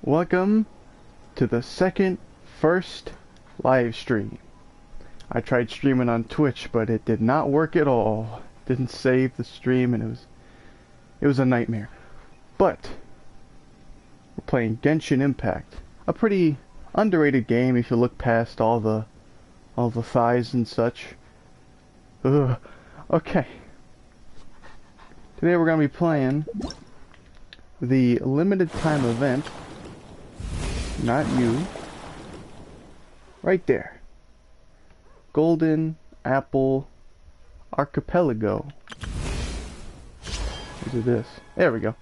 Welcome to the first live stream. I tried streaming on Twitch, but it did not work at all. Didn't save the stream, and it was a nightmare. But we're playing Genshin Impact, a pretty underrated game if you look past all the thighs and such. Ugh. Okay. Today we're gonna be playing the limited time event. Not you. Right there. Golden Apple Archipelago. What is this? There we go.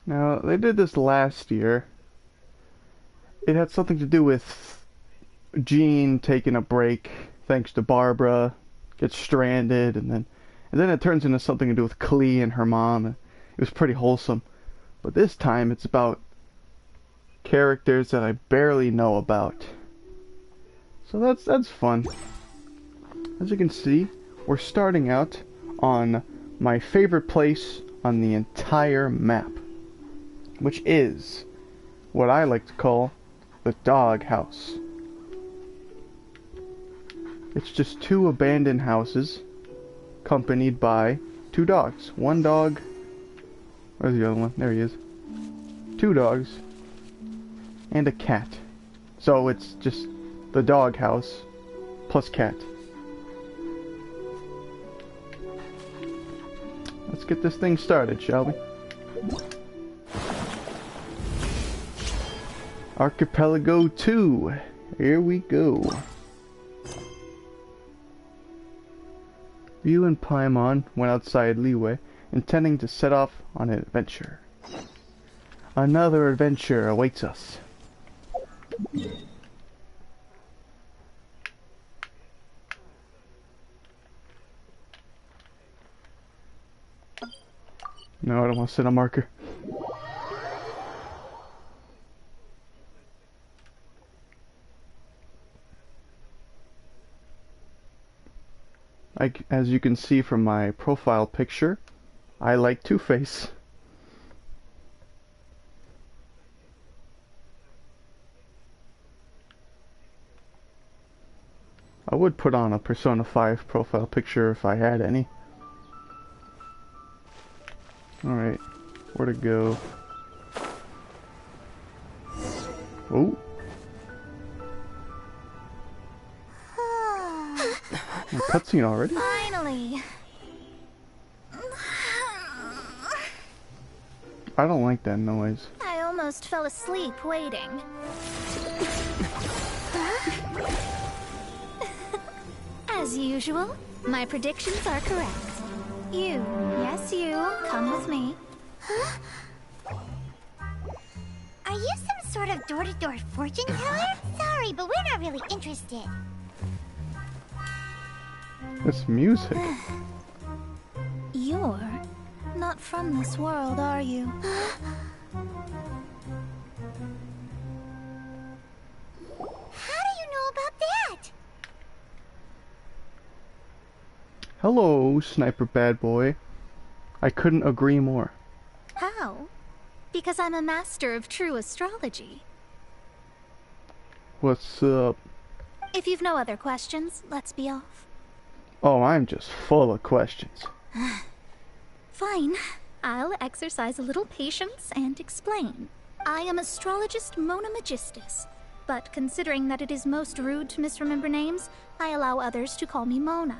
Now, they did this last year. It had something to do with Jean taking a break thanks to Barbara, gets stranded, and then it turns into something to do with Klee and her mom. It was pretty wholesome. But this time it's about characters that I barely know about. So that's fun. As you can see, we're starting out on my favorite place on the entire map, which is what I like to call the dog house. It's just two abandoned houses accompanied by two dogs. One dog. Where's the other one? There he is. Two dogs and a cat. So it's just the dog house plus cat. Let's get this thing started, shall we? Archipelago 2. Here we go. You and Paimon went outside Leeway, intending to set off on an adventure. Another adventure awaits us. No, I don't want to set a marker. As you can see from my profile picture, I like Two-Face. I would put on a Persona 5 profile picture if I had any. Alright, where to go? Oh! A cutscene already? Finally! I don't like that noise. I almost fell asleep waiting. As usual, my predictions are correct. You, yes you, come with me. Huh? Are you some sort of door-to-door fortune teller? Sorry, but we're not really interested. This music. You're not from this world, are you? How do you know about that? Hello, Sniper Bad Boy. I couldn't agree more. How? Because I'm a master of true astrology. What's up? If you've no other questions, let's be off. Oh, I'm just full of questions. Fine. I'll exercise a little patience and explain. I am astrologist Mona Magistus, but considering that it is most rude to misremember names, I allow others to call me Mona.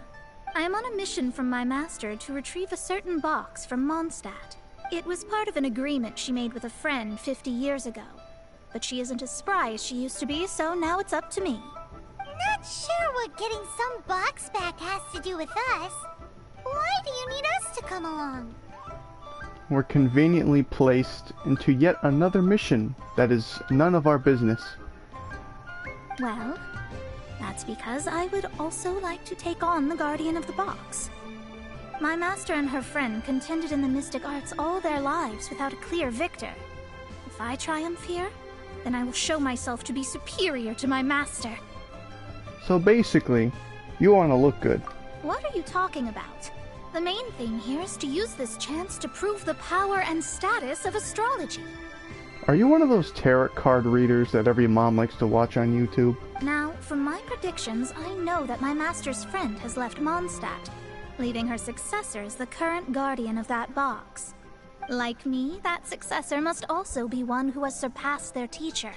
I am on a mission from my master to retrieve a certain box from Mondstadt. It was part of an agreement she made with a friend 50 years ago. But she isn't as spry as she used to be, so now it's up to me. Not sure what getting some box back has to do with us. Why do you need us to come along? We're conveniently placed into yet another mission that is none of our business. Well, that's because I would also like to take on the Guardian of the Box. My master and her friend contended in the mystic arts all their lives without a clear victor. If I triumph here, then I will show myself to be superior to my master. So basically, you want to look good. What are you talking about? The main thing here is to use this chance to prove the power and status of astrology. Are you one of those tarot card readers that every mom likes to watch on YouTube? Now, from my predictions, I know that my master's friend has left Mondstadt, leaving her successor as the current guardian of that box. Like me, that successor must also be one who has surpassed their teacher.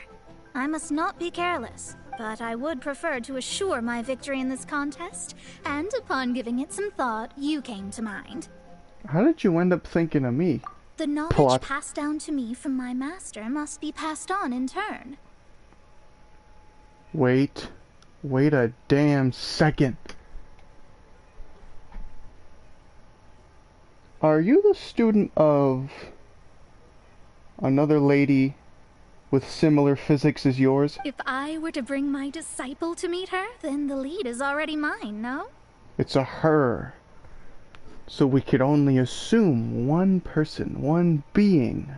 I must not be careless, but I would prefer to assure my victory in this contest, and upon giving it some thought, you came to mind. How did you end up thinking of me? The knowledge passed down to me from my master must be passed on in turn. Wait a damn second. Are you the student of another lady with similar physics as yours? If I were to bring my disciple to meet her, then the lead is already mine, no? It's a her. So we could only assume one person, one being,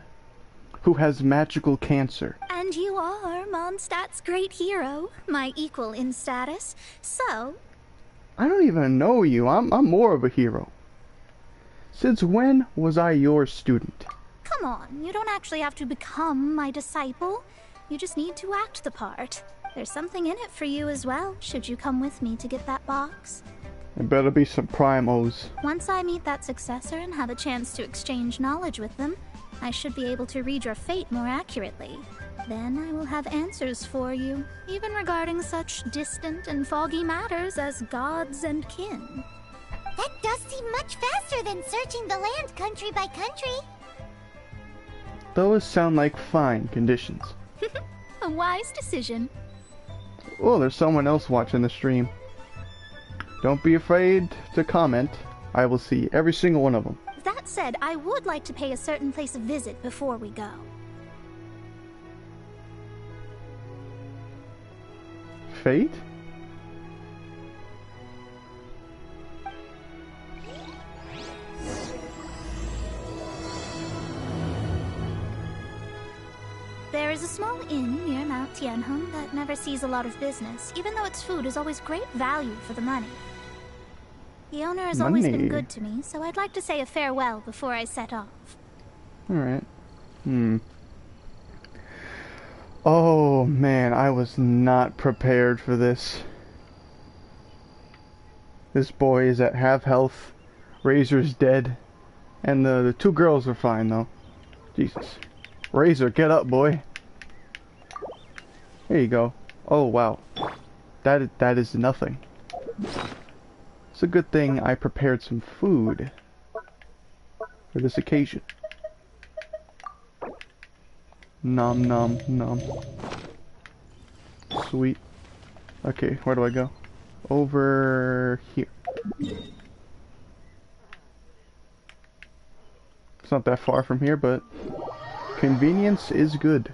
who has magical cancer. And you are Mondstadt's great hero, my equal in status, so... I don't even know you. I'm more of a hero. Since when was I your student? Come on, you don't actually have to become my disciple. You just need to act the part. There's something in it for you as well, should you come with me to get that box. It better be some primos. Once I meet that successor and have a chance to exchange knowledge with them, I should be able to read your fate more accurately. Then I will have answers for you, even regarding such distant and foggy matters as gods and kin. That does seem much faster than searching the land country by country. Those sound like fine conditions. A wise decision. Oh, there's someone else watching the stream. Don't be afraid to comment. I will see every single one of them. That said, I would like to pay a certain place a visit before we go. Fate? There is a small inn near Mount Tianheng that never sees a lot of business, even though its food is always great value for the money. The owner has always been good to me, so I'd like to say a farewell before I set off. Alright. Oh man, I was not prepared for this. This boy is at half health. Razor's dead. And the two girls are fine though. Jesus. Razor, get up, boy. There you go. Oh wow. That is nothing. It's a good thing I prepared some food for this occasion. Nom nom nom. Sweet. Okay, where do I go? Over here. It's not that far from here, but convenience is good.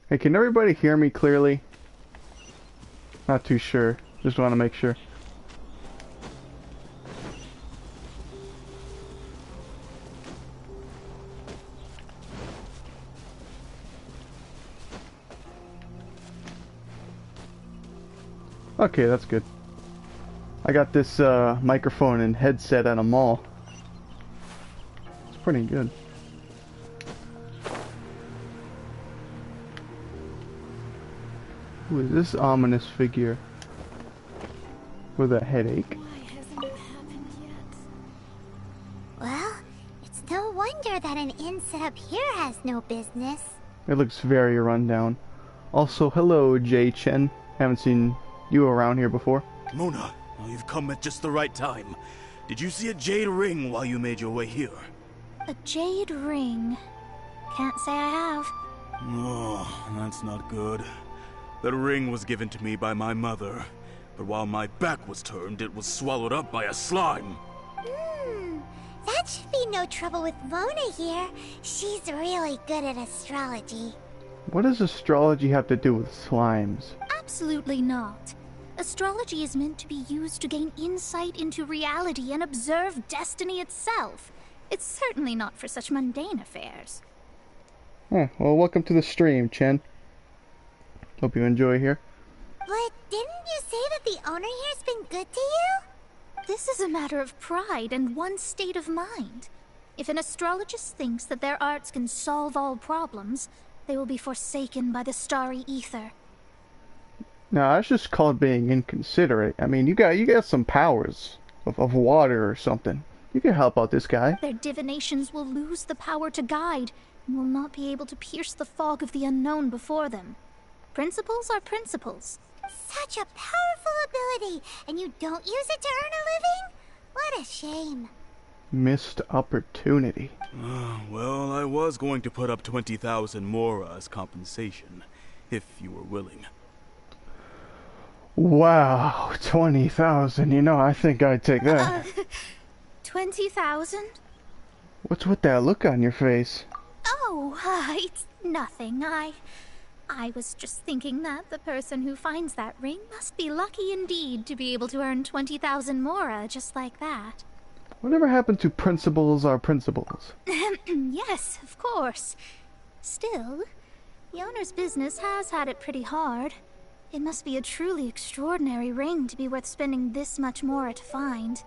Hey, can everybody hear me clearly? Not too sure. Just want to make sure. Okay, that's good. I got this microphone and headset at a mall. It's pretty good. Who is this ominous figure with a headache? Why hasn't it happened yet? Well, it's no wonder that an inn set up here has no business. It looks very rundown. Also, hello, Jay Chen. Haven't seen you around here before. Mona, well, you've come at just the right time. Did you see a jade ring while you made your way here? A jade ring. Can't say I have. Oh, that's not good. The ring was given to me by my mother, but while my back was turned, it was swallowed up by a slime. That should be no trouble with Mona here. She's really good at astrology. What does astrology have to do with slimes? Absolutely not. Astrology is meant to be used to gain insight into reality and observe destiny itself. It's certainly not for such mundane affairs. Huh, well, welcome to the stream, Chen. Hope you enjoy here. But didn't you say that the owner here's been good to you? This is a matter of pride and one's state of mind. If an astrologist thinks that their arts can solve all problems, they will be forsaken by the starry ether. No, that's just called being inconsiderate. I mean, you got some powers of water or something. You can help out this guy. Their divinations will lose the power to guide, and will not be able to pierce the fog of the unknown before them. Principles are principles. Such a powerful ability, and you don't use it to earn a living? What a shame. Missed opportunity. Well, I was going to put up 20,000 mora as compensation, if you were willing. Wow, 20,000. You know, I think I'd take that. 20,000? What's with that look on your face? Oh, it's nothing. I was just thinking that the person who finds that ring must be lucky indeed to be able to earn 20,000 mora just like that. Whatever happened to principles are principles? Yes, of course. Still, the owner's business has had it pretty hard. It must be a truly extraordinary ring to be worth spending this much mora to find.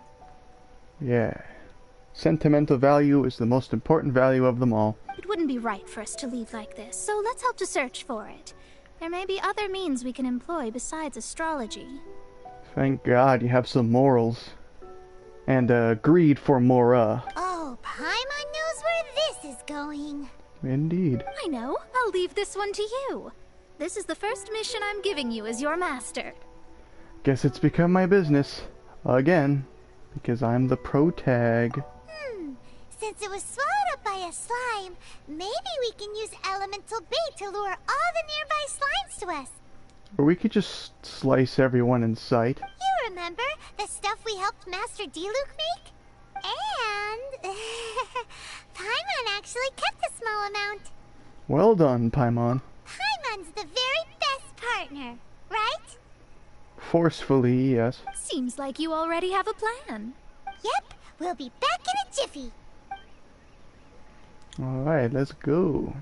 Yeah. Sentimental value is the most important value of them all. It wouldn't be right for us to leave like this, so let's help to search for it. There may be other means we can employ besides astrology. Thank God you have some morals. And greed for mora. Oh, Paimon knows where this is going. Indeed. I know. I'll leave this one to you. This is the first mission I'm giving you as your master. Guess it's become my business. Again. Because I'm the protag. Since it was swallowed up by a slime, maybe we can use elemental bait to lure all the nearby slimes to us. Or we could just slice everyone in sight. You remember the stuff we helped Master Diluc make? And Paimon actually kept a small amount. Well done, Paimon. Paimon's the very best partner, right? Forcefully, yes. Seems like you already have a plan. Yep, we'll be back in a jiffy. Alright, let's go.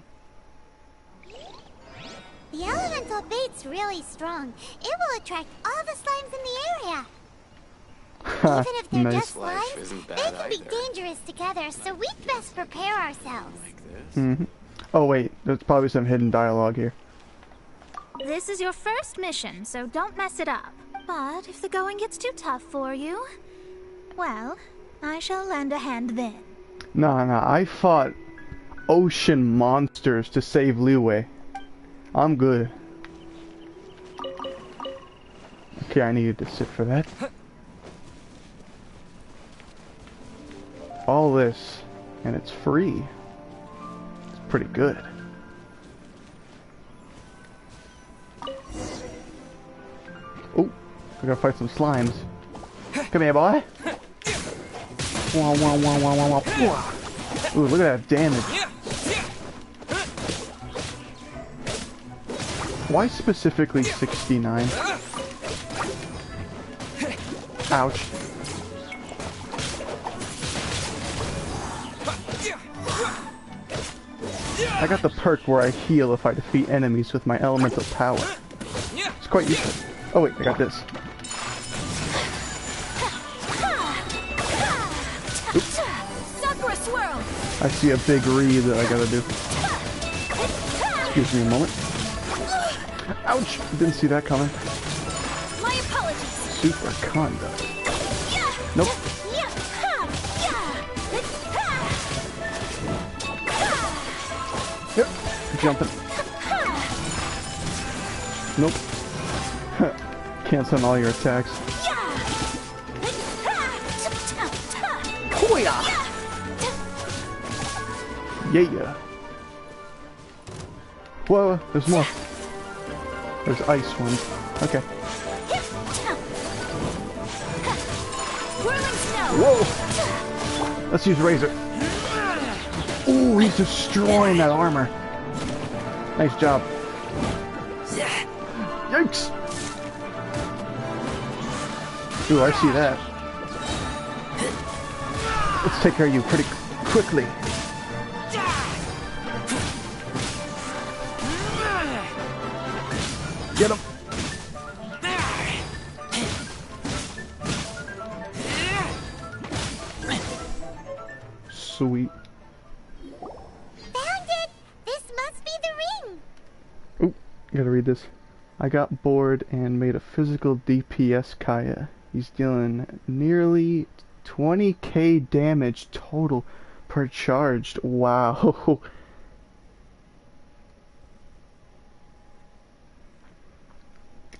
The elemental bait's really strong. It will attract all the slimes in the area. Even if they're Nice. just slimes, they can be dangerous together, so we'd best prepare ourselves. Oh wait, there's probably some hidden dialogue here. This is your first mission, so don't mess it up. But if the going gets too tough for you, well, I shall lend a hand then. Nah, I fought ocean monsters to save Liwei. I'm good. Okay, I needed to sit for that. All this, and it's free. It's pretty good. Oh, I gotta fight some slimes. Come here, boy. Wah, wah, wah, wah, wah, wah. Ooh, look at that damage. Why specifically 69? Ouch. I got the perk where I heal if I defeat enemies with my elemental power. It's quite useful. Oh wait, I got this. Oops. I see a big reed that I gotta do. Excuse me a moment. Ouch! Didn't see that coming. My apologies. Super conduct. Nope. Yep. Jumping. Nope. Canceling all your attacks. Yeah. Whoa, there's more. There's ice ones. Okay. Whoa! Let's use Razor. Ooh, he's destroying that armor. Nice job. Yikes! Ooh, I see that. Let's take care of you pretty quickly. Get him. Sweet. Found it! This must be the ring! Oop, gotta read this. I got bored and made a physical DPS Kaya. He's dealing nearly 20k damage total per charged. Wow.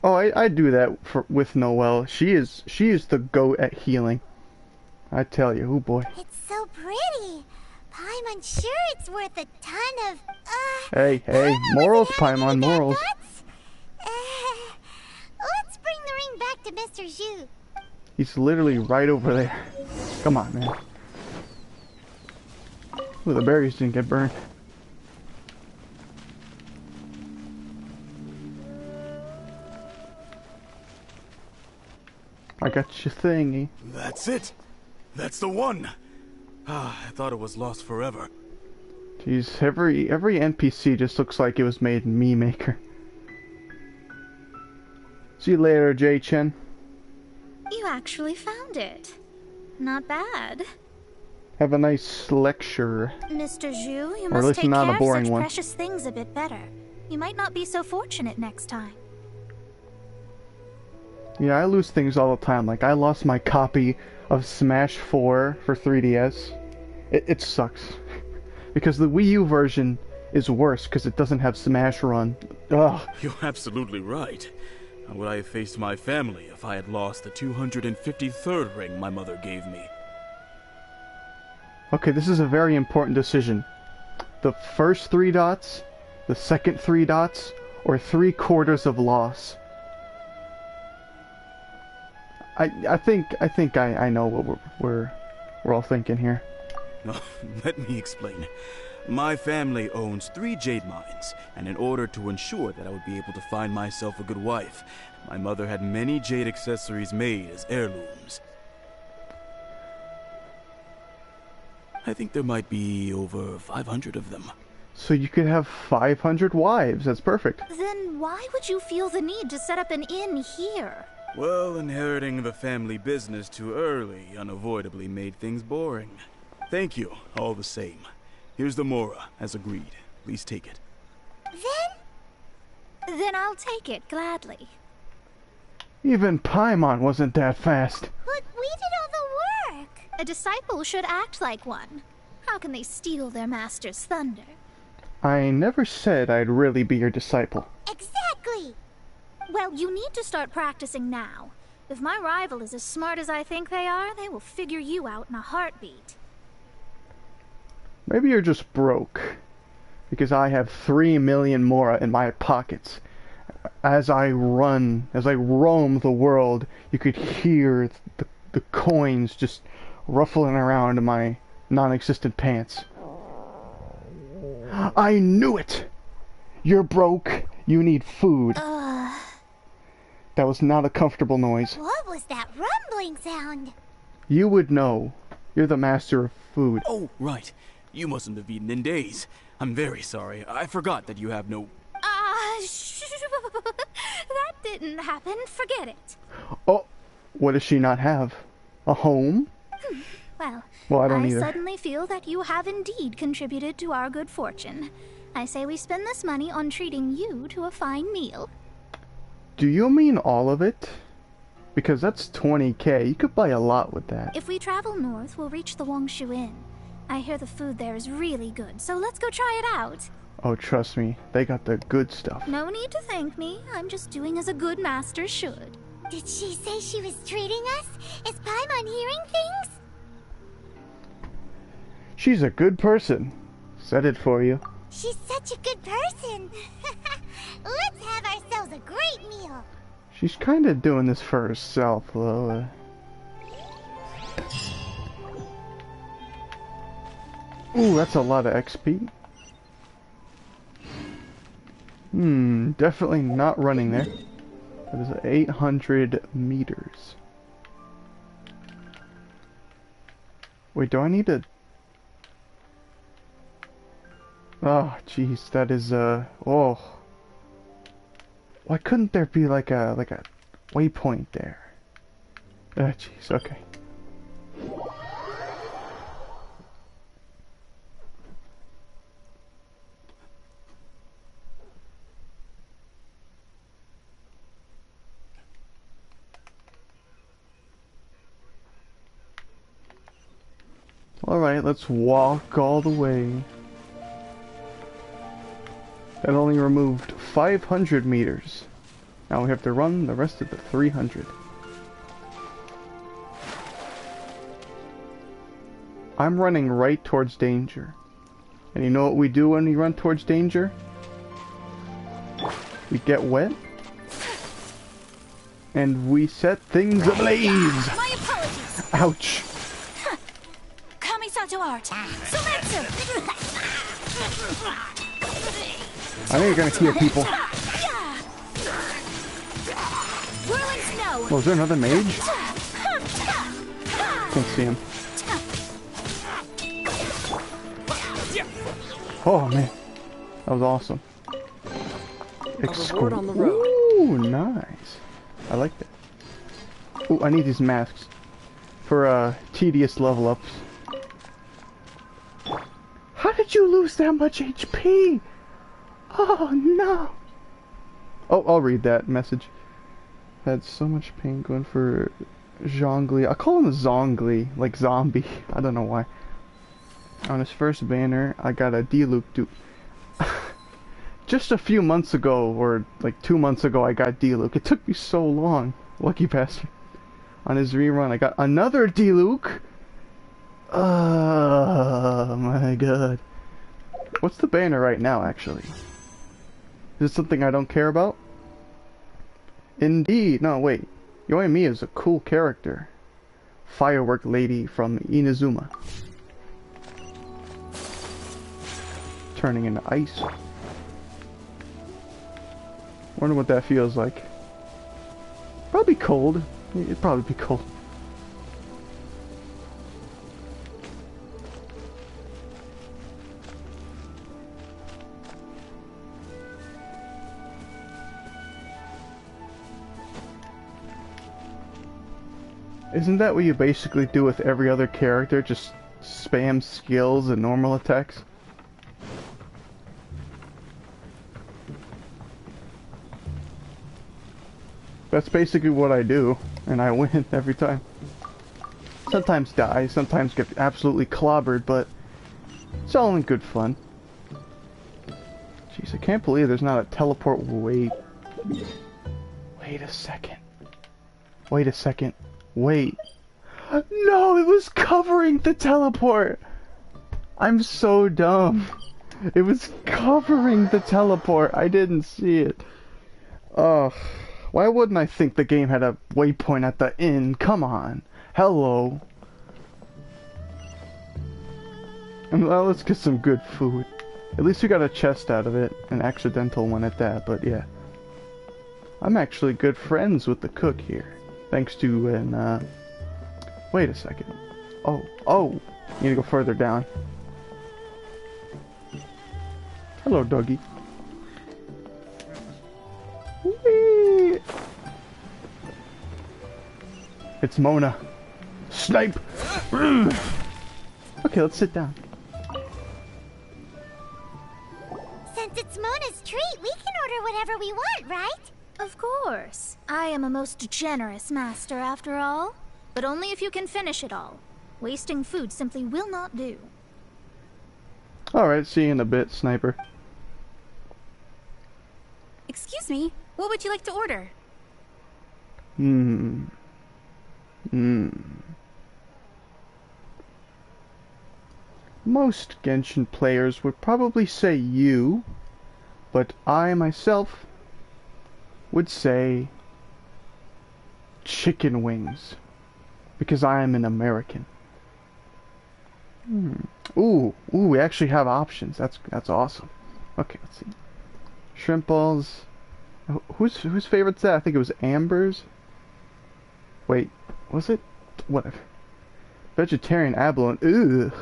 Oh, I do that with Noelle. She is the goat at healing. I tell you, oh boy. It's so pretty. Paimon, sure it's worth a ton of, Hey, morals, Paimon, morals. Let's bring the ring back to Mr. Zhu. He's literally right over there. Come on, man. Ooh, the berries didn't get burned. I got your thingy. That's it. That's the one. Ah, I thought it was lost forever. Jeez, every NPC just looks like it was made in Mii Maker. See you later, J-Chen. You actually found it. Not bad. Have a nice lecture. Mr. Zhu, you Or at must least take not a care of boring such one. precious things a bit better. You might not be so fortunate next time. Yeah, I lose things all the time. Like, I lost my copy of Smash 4 for 3DS. It sucks. Because the Wii U version is worse because it doesn't have Smash Run. Ugh. You're absolutely right. How would I have faced my family if I had lost the 253rd ring my mother gave me? Okay, this is a very important decision. The first 3 dots, the second 3 dots, or 3/4 of loss. I think I know what we're all thinking here. Let me explain. My family owns 3 jade mines, and in order to ensure that I would be able to find myself a good wife, my mother had many jade accessories made as heirlooms. I think there might be over 500 of them. So you could have 500 wives. That's perfect. Then why would you feel the need to set up an inn here? Well, inheriting the family business too early unavoidably made things boring. Thank you, all the same. Here's the Mora, as agreed. Please take it. Then I'll take it gladly. Even Paimon wasn't that fast. But we did all the work. A disciple should act like one. How can they steal their master's thunder? I never said I'd really be your disciple. Exactly. Well, you need to start practicing now. If my rival is as smart as I think they are, they will figure you out in a heartbeat. Maybe you're just broke. Because I have 3 million Mora in my pockets. As I roam the world, you could hear the coins just ruffling around in my non-existent pants. I knew it! You're broke. You need food. That was not a comfortable noise. What was that rumbling sound? You would know. You're the master of food. Oh, right. You mustn't have eaten in days. I'm very sorry. I forgot that you have no... That didn't happen. Forget it. Oh, what does she not have? A home? Well, I don't either. suddenly feel that you have indeed contributed to our good fortune. I say we spend this money on treating you to a fine meal. Do you mean all of it? Because that's 20k. You could buy a lot with that. If we travel north, we'll reach the Wongshu Inn. I hear the food there is really good, so let's go try it out. Oh, trust me. They got the good stuff. No need to thank me. I'm just doing as a good master should. Did she say she was treating us? Is Paimon hearing things? She's a good person. Said it for you. She's such a good person. Let's have ourselves a great meal. She's kind of doing this for herself, though. Ooh, that's a lot of XP. Definitely not running there. That is 800 meters. Wait, do I need to... Oh, jeez, that is, oh. Why couldn't there be like a waypoint there? Ah, jeez, okay. Alright, let's walk all the way. That only removed 500 meters. Now we have to run the rest of the 300. I'm running right towards danger. And you know what we do when we run towards danger? We get wet. And we set things ablaze! My apologies! Ouch! Kamisato art! Sumetsu! I know you're gonna kill people. Whirling snow! Oh, is there another mage? Can't see him. Oh man, that was awesome. Reward on the road. Ooh, nice. I like that. Ooh, I need these masks for tedious level ups. How did you lose that much HP? Oh no. Oh, I'll read that message. Had so much pain going for Zhongli. I call him a Zongli, like zombie. I don't know why. On his first banner, I got a Diluc dude. Just a few months ago, or like 2 months ago, I got Diluc. It took me so long. Lucky bastard. On his rerun, I got another Diluc. Oh my god. What's the banner right now, actually? Is it something I don't care about? Indeed. No, wait. Yoimiya is a cool character. Firework lady from Inazuma. Turning into ice. Wonder what that feels like. Probably cold. It'd probably be cold. Isn't that what you basically do with every other character? Just spam skills and normal attacks? That's basically what I do, and I win every time. Sometimes die, sometimes get absolutely clobbered, but it's all in good fun. Jeez, I can't believe there's not a teleport. Wait a second. Wait a second. Wait. No, it was covering the teleport! I'm so dumb. It was covering the teleport. I didn't see it. Ugh. Why wouldn't I think the game had a waypoint at the end? Come on. Hello. And well, let's get some good food. At least we got a chest out of it. An accidental one at that, but yeah. I'm actually good friends with the cook here. Thanks to an, wait a second. Oh. Need to go further down. Hello, doggy. Whee! It's Mona. Snipe! Okay, let's sit down. Since it's Mona's treat, we can order whatever we want, right? Of course. I am a most generous master, after all. But only if you can finish it all. Wasting food simply will not do. Alright, see you in a bit, Sniper. Excuse me, what would you like to order? Most Genshin players would probably say you, but I myself would say chicken wings, because I am an American. Ooh, we actually have options. That's awesome. Okay, let's see. Shrimp balls. Whose favorite's that? I think it was Amber's. Wait, was it? Whatever. Vegetarian abalone. Ugh.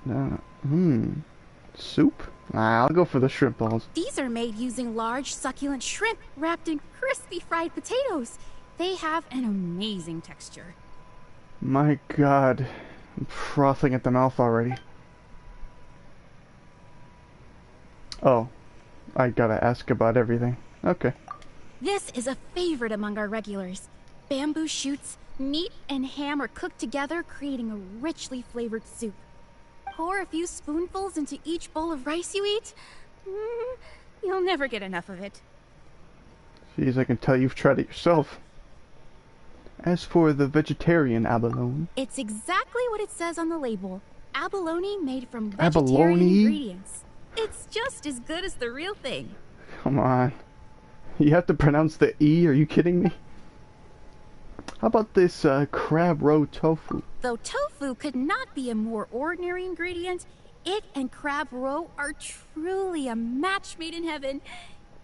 No. Soup? I'll go for the shrimp balls. These are made using large, succulent shrimp wrapped in crispy fried potatoes. They have an amazing texture. My god. I'm frothing at the mouth already. Oh. I gotta ask about everything. Okay. This is a favorite among our regulars. Bamboo shoots, meat, and ham are cooked together, creating a richly flavored soup. Pour a few spoonfuls into each bowl of rice you eat. You'll never get enough of it. Jeez, I can tell you've tried it yourself. As for the vegetarian abalone... It's exactly what it says on the label. Abalone made from vegetarian Abalone? ingredients. It's just as good as the real thing. Come on. You have to pronounce the E, are you kidding me? How about this crab roe tofu? Though tofu could not be a more ordinary ingredient, it and crab roe are truly a match made in heaven.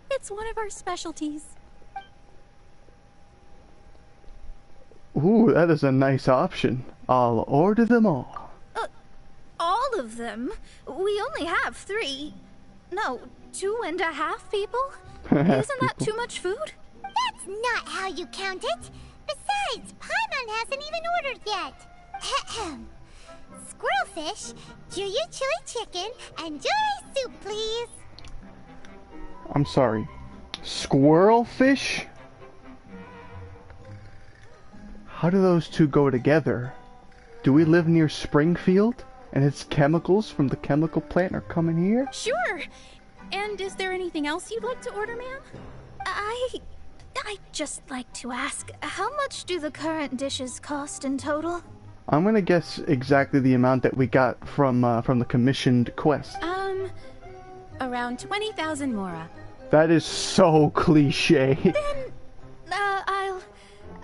It's one of our specialties. Ooh, that is a nice option. I'll order them all. All of them? We only have 3. No, 2.5 people? Isn't that too much food? That's not how you count it. Besides, Paimon hasn't even ordered yet. Squirrelfish, Juyu chili chicken, and Jury soup, please. I'm sorry. Squirrel fish? How do those two go together? Do we live near Springfield? And its chemicals from the chemical plant are coming here? Sure. And is there anything else you'd like to order, ma'am? I'd just like to ask, how much do the current dishes cost in total? I'm gonna guess exactly the amount that we got from the commissioned quest. Around 20,000 mora. That is so cliche. Then,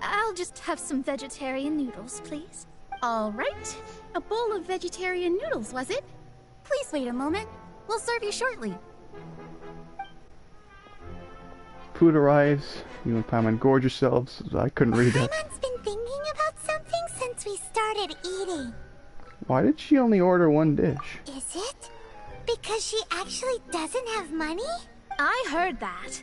I'll just have some vegetarian noodles, please. All right. A bowl of vegetarian noodles, was it? Please wait a moment. We'll serve you shortly. Food arrives. You and Paimon gorge yourselves. I couldn't read that. Paimon's been thinking about something since we started eating. Why did she only order one dish? Is it? Because she actually doesn't have money? I heard that.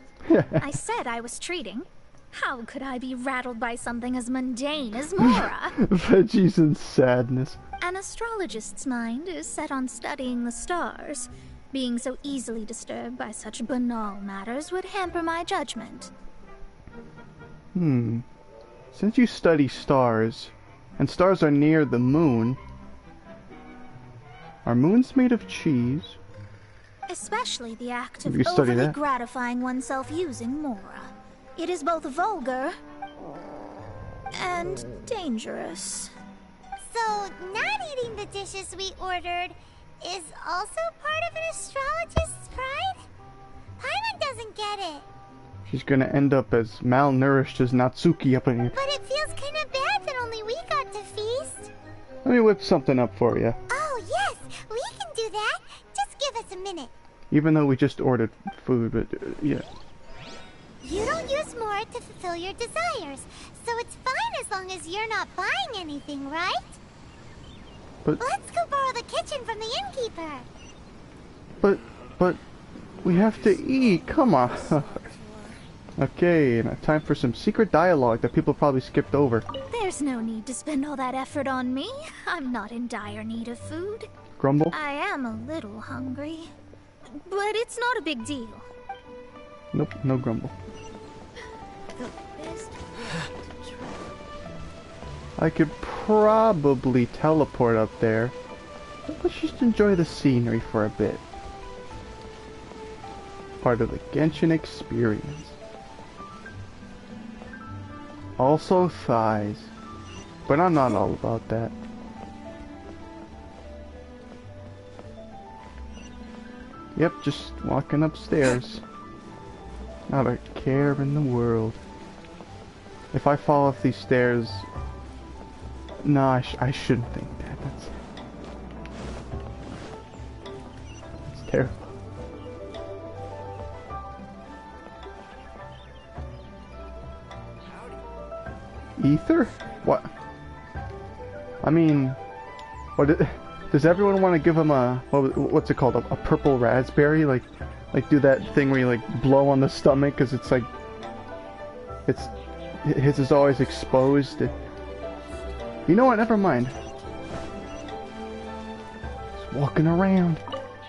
I said I was treating. How could I be rattled by something as mundane as Mora? Veggies and sadness. An astrologist's mind is set on studying the stars. Being so easily disturbed by such banal matters would hamper my judgment. Since you study stars, and stars are near the moon, are moons made of cheese? Especially the act of You study overly that? gratifying oneself using Mora. It is both vulgar and dangerous. So, not eating the dishes we ordered is also part of an astrologist's pride? Paimon doesn't get it. She's gonna end up as malnourished as Natsuki up in here. But it feels kind of bad that only we got to feast. Let me whip something up for you. Oh, yes, we can do that. Just give us a minute. Even though we just ordered food, but yeah. You don't use more to fulfill your desires, so it's fine as long as you're not buying anything, right? But Let's go borrow the kitchen from the innkeeper. but we have to eat. Come on. Okay, now time for some secret dialogue that people probably skipped over. There's no need to spend all that effort on me. I'm not in dire need of food. Grumble? I am a little hungry, but it's not a big deal. Nope, no grumble. The best way to try. I could probably teleport up there. But let's just enjoy the scenery for a bit. Part of the Genshin experience. Also thighs. But I'm not all about that. Yep, just walking upstairs. Not a care in the world. If I fall off these stairs... No, I shouldn't think that. That's terrible. Ether? What? I mean... What? Does everyone want to give him a what's it called? A purple raspberry? Like do that thing where you like blow on the stomach because it's like his is always exposed. You know what? Never mind. Just walking around.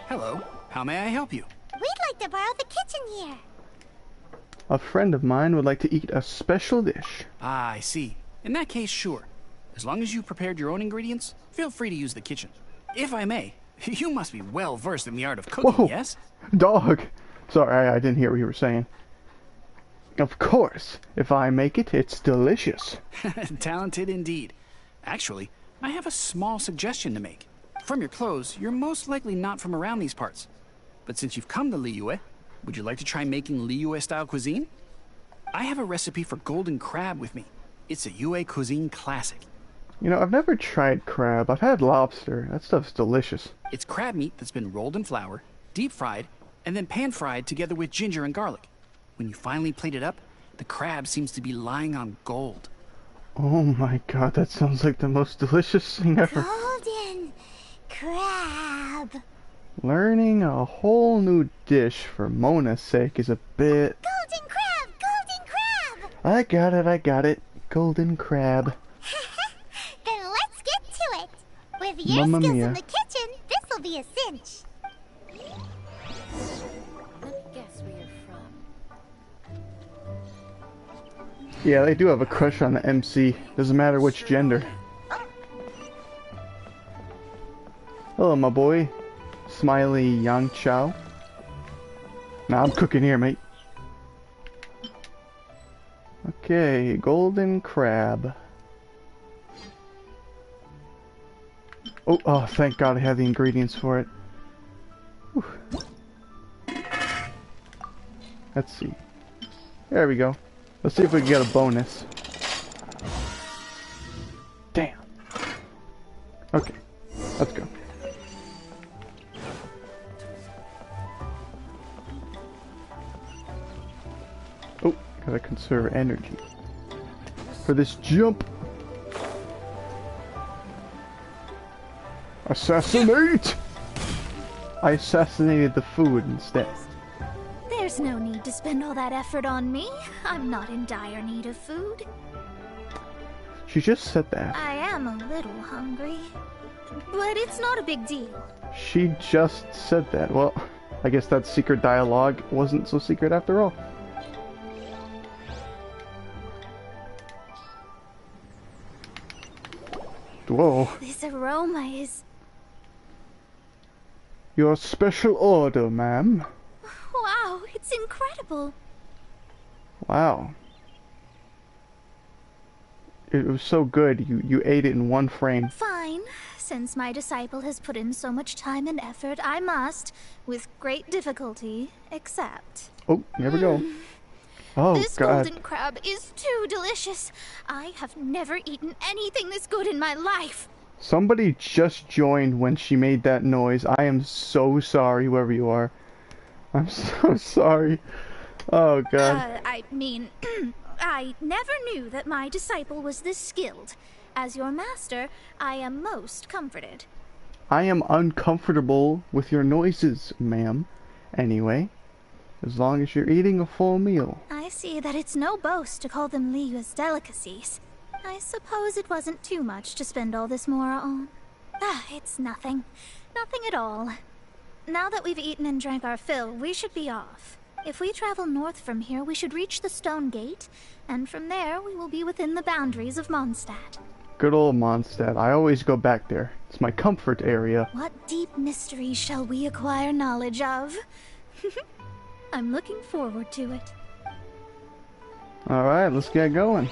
Hello. How may I help you? We'd like to borrow the kitchen here. A friend of mine would like to eat a special dish. Ah, I see. In that case, sure. As long as you prepared your own ingredients, feel free to use the kitchen. If I may, you must be well versed in the art of cooking, Whoa. yes? Dog! Sorry, I didn't hear what you were saying. Of course. If I make it, it's delicious. Talented indeed. Actually, I have a small suggestion to make. From your clothes, you're most likely not from around these parts. But since you've come to Liyue, would you like to try making Liyue-style cuisine? I have a recipe for golden crab with me. It's a Yue cuisine classic. You know, I've never tried crab. I've had lobster. That stuff's delicious. It's crab meat that's been rolled in flour, deep fried, and then pan fried together with ginger and garlic. When you finally plate it up, the crab seems to be lying on gold. Oh my god, that sounds like the most delicious thing ever. Golden crab. Learning a whole new dish for Mona's sake is a bit... Golden crab! Golden crab! I got it. Golden crab. Then let's get to it. With your Mamma skills mia. in the kitchen, this'll be a cinch. Let me guess where you're from. Yeah, they do have a crush on the MC. Doesn't matter which gender. Hello, my boy. Smiley Yang Chow. Nah, I'm cooking here, mate. Okay, golden crab. Oh, thank God I have the ingredients for it. Whew. Let's see. There we go. Let's see if we can get a bonus. Damn. Okay, let's go. Oh, gotta conserve energy for this jump. Assassinate! I assassinated the food instead. There's no need to spend all that effort on me. I'm not in dire need of food. She just said that. I am a little hungry. But it's not a big deal. She just said that. Well, I guess that secret dialogue wasn't so secret after all. Whoa. This aroma is... Your special order, ma'am. Wow, it's incredible. Wow. It was so good, you ate it in one frame. Fine. Since my disciple has put in so much time and effort, I must, with great difficulty, accept. Oh, here we go. Oh, This God. golden crab is too delicious. I have never eaten anything this good in my life. Somebody just joined when she made that noise. I am so sorry, whoever you are. I'm so sorry. Oh, God. I mean, I never knew that my disciple was this skilled. As your master, I am most comforted. I am uncomfortable with your noises, ma'am. Anyway, as long as you're eating a full meal. I see that it's no boast to call them Liyue's delicacies. I suppose it wasn't too much to spend all this mora on. It's nothing. Nothing at all. Now that we've eaten and drank our fill, we should be off. If we travel north from here, we should reach the Stone Gate, and from there we will be within the boundaries of Mondstadt. Good old Mondstadt. I always go back there. It's my comfort area. What deep mysteries shall we acquire knowledge of? I'm looking forward to it. Alright, let's get going.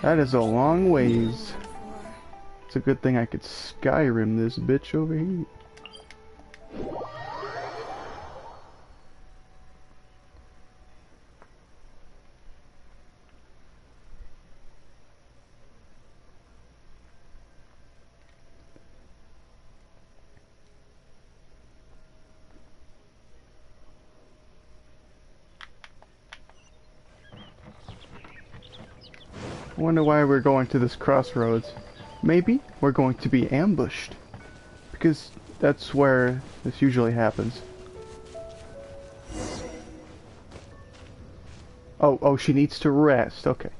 That is a long ways. It's a good thing I could Skyrim this bitch over here. I wonder why we're going to this crossroads. Maybe we're going to be ambushed. Because that's where this usually happens. Oh, she needs to rest. Okay.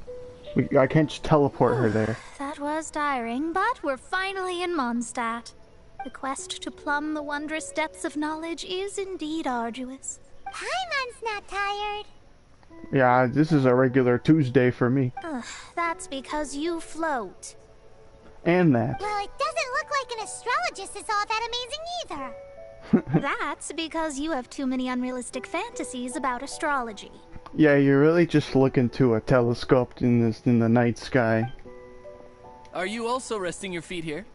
I can't just teleport her there. That was tiring, but we're finally in Mondstadt. The quest to plumb the wondrous depths of knowledge is indeed arduous. Paimon's not tired. Yeah, this is a regular Tuesday for me. That's because you float. And that. Well, it doesn't look like an astrologist is all that amazing either. That's because you have too many unrealistic fantasies about astrology. Yeah, you're really just looking to a telescope in the night sky. Are you also resting your feet here?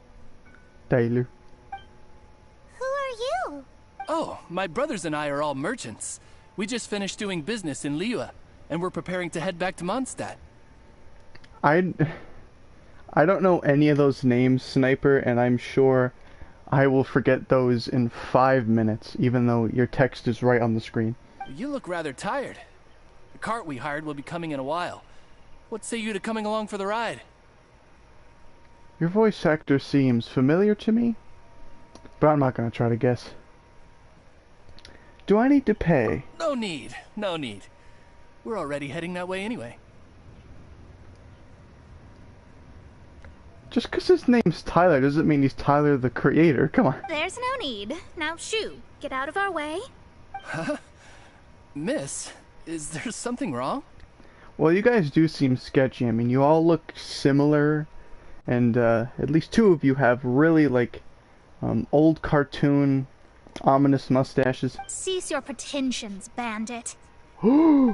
Taylor. Who are you? Oh, my brothers and I are all merchants. We just finished doing business in Liyue, and we're preparing to head back to Mondstadt. I don't know any of those names, Sniper, and I'm sure I will forget those in 5 minutes, even though your text is right on the screen. You look rather tired. The cart we hired will be coming in a while. What say you to coming along for the ride? Your voice actor seems familiar to me, but I'm not going to try to guess. Do I need to pay? No need, no need. We're already heading that way anyway. Just because his name's Tyler doesn't mean he's Tyler the Creator. Come on. There's no need. Now shoo, get out of our way. Huh? Miss, is there something wrong? Well, you guys do seem sketchy. I mean, you all look similar, and at least 2 of you have really, like, old cartoon, ominous mustaches. Cease your pretensions, bandit.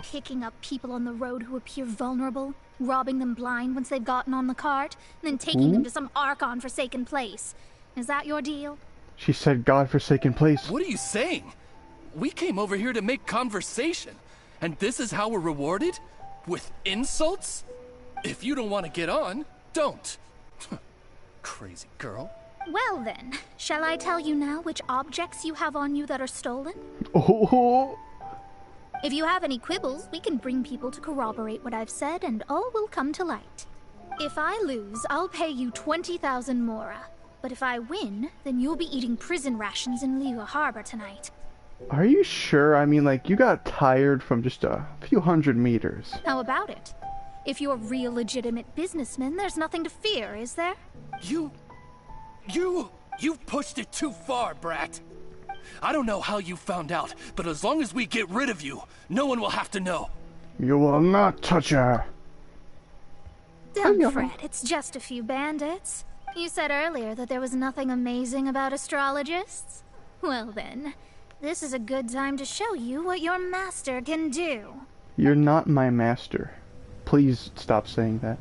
Picking up people on the road who appear vulnerable, robbing them blind once they've gotten on the cart, and then taking them to some Archon-forsaken place. Is that your deal? She said God-forsaken place. What are you saying? We came over here to make conversation, and this is how we're rewarded? With insults? If you don't want to get on, don't. Crazy girl. Well then, shall I tell you now which objects you have on you that are stolen? Oh. If you have any quibbles, we can bring people to corroborate what I've said, and all will come to light. If I lose, I'll pay you 20,000 mora. But if I win, then you'll be eating prison rations in Liyue Harbor tonight. Are you sure? I mean, like, you got tired from just a few hundred meters. How about it? If you're real legitimate businessmen, there's nothing to fear, is there? You've pushed it too far, brat. I don't know how you found out, but as long as we get rid of you, no one will have to know. You will not touch her. Don't fret, it's just a few bandits. You said earlier that there was nothing amazing about astrologists. Well then, this is a good time to show you what your master can do. You're not my master. Please stop saying that.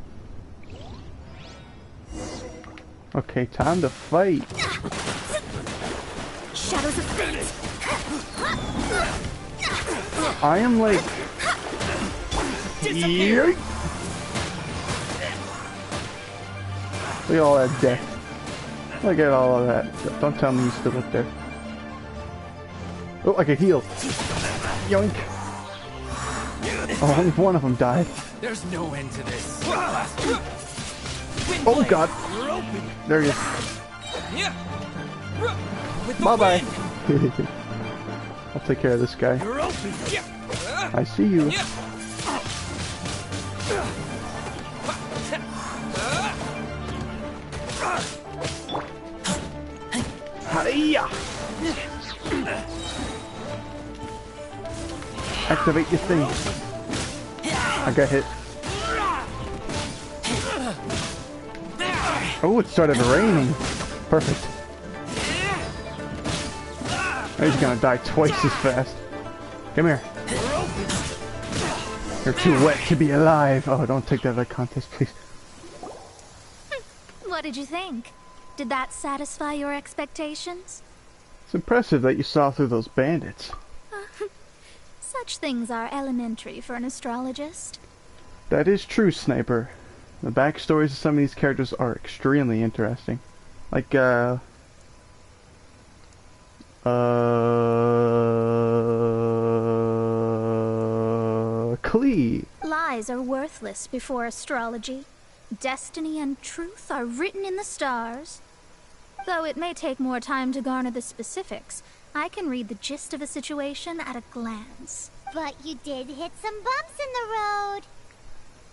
Okay, time to fight. Shadows of fate. I am like... Yeet. Look at all that death. Look at all of that. Don't tell me you still up there. Oh, I can heal. Yoink. Oh, only one of them died. There's no end to this. Oh god. There he is. Bye-bye. I'll take care of this guy. I see you. Hiya! Activate your thing. I got hit. Oh, it started raining. Perfect. He's gonna die twice as fast. Come here. You're too wet to be alive. Oh, don't take that out of contest, please. What did you think? Did that satisfy your expectations? It's impressive that you saw through those bandits. Such things are elementary for an astrologist. That is true, Sniper. The backstories of some of these characters are extremely interesting. Like, Klee. Lies are worthless before astrology. Destiny and truth are written in the stars. Though it may take more time to garner the specifics, I can read the gist of a situation at a glance. But you did hit some bumps in the road.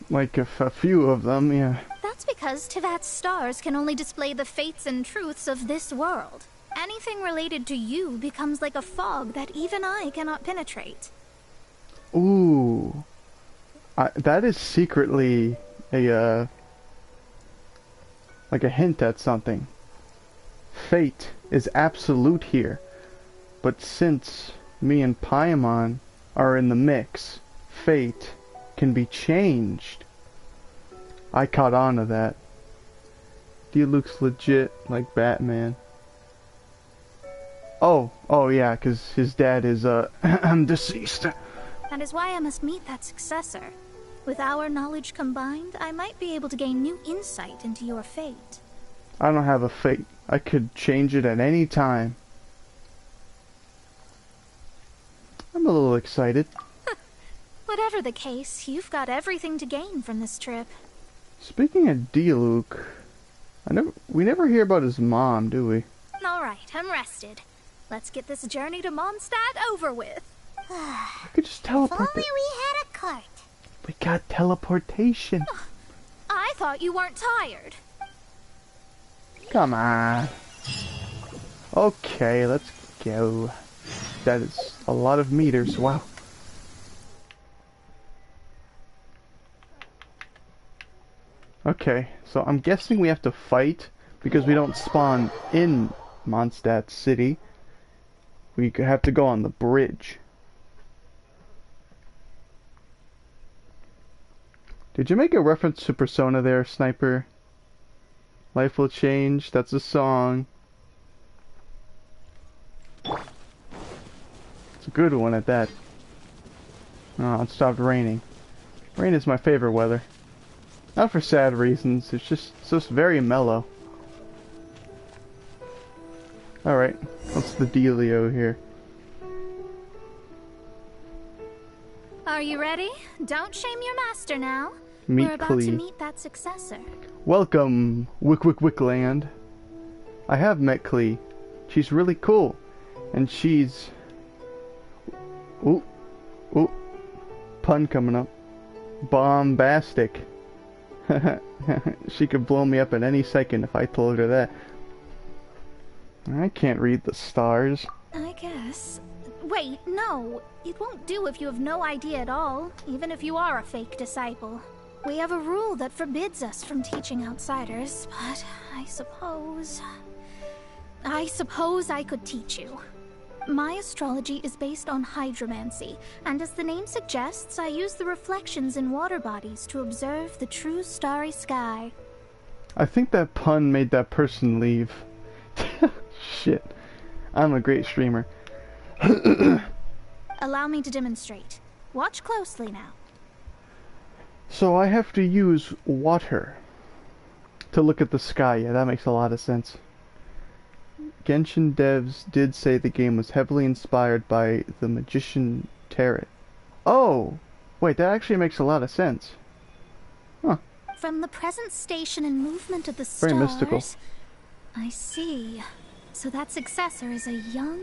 Like a few of them, yeah. That's because Tivat's stars can only display the fates and truths of this world. Anything related to you becomes like a fog that even I cannot penetrate. Ooh. That is secretly a, like a hint at something. Fate is absolute here. But since me and Paimon are in the mix, fate can be changed. I caught on to that. He looks legit like Batman. Oh yeah, because his dad is, deceased. That is why I must meet that successor. With our knowledge combined, I might be able to gain new insight into your fate. I don't have a fate. I could change it at any time. I'm a little excited. Whatever the case, you've got everything to gain from this trip. Speaking of Diluc, we never hear about his mom, do we? Alright, I'm rested. Let's get this journey to Mondstadt over with. I could just If teleport. only we had a cart. We got teleportation. I thought you weren't tired. Come on. Okay, let's go. That is a lot of meters. Wow. Okay, so I'm guessing we have to fight because we don't spawn in Mondstadt City. We have to go on the bridge. Did you make a reference to Persona there, Sniper? Life will change. That's a song. It's a good one at that. Oh, it stopped raining. Rain is my favorite weather. Not for sad reasons. It's just very mellow. Alright, what's the dealio here? Are you ready? Don't shame your master now. Meet We're about to Klee. meet that successor. Welcome, Wickland. I have met Klee. She's really cool. And she's... Ooh. Pun coming up. Bombastic. She could blow me up at any second if I told her that. I can't read the stars. I guess. Wait, no. It won't do if you have no idea at all, even if you are a fake disciple. We have a rule that forbids us from teaching outsiders, but I suppose I could teach you. My astrology is based on hydromancy, and as the name suggests, I use the reflections in water bodies to observe the true starry sky. I think that pun made that person leave. Shit. I'm a great streamer. Allow me to demonstrate. Watch closely now. So I have to use water to look at the sky. Yeah, that makes a lot of sense. Genshin devs did say the game was heavily inspired by the Magician Tarot. Oh! Wait, that actually makes a lot of sense. Huh. From the present station and movement of the stars... Very mystical. I see. So that successor is a young,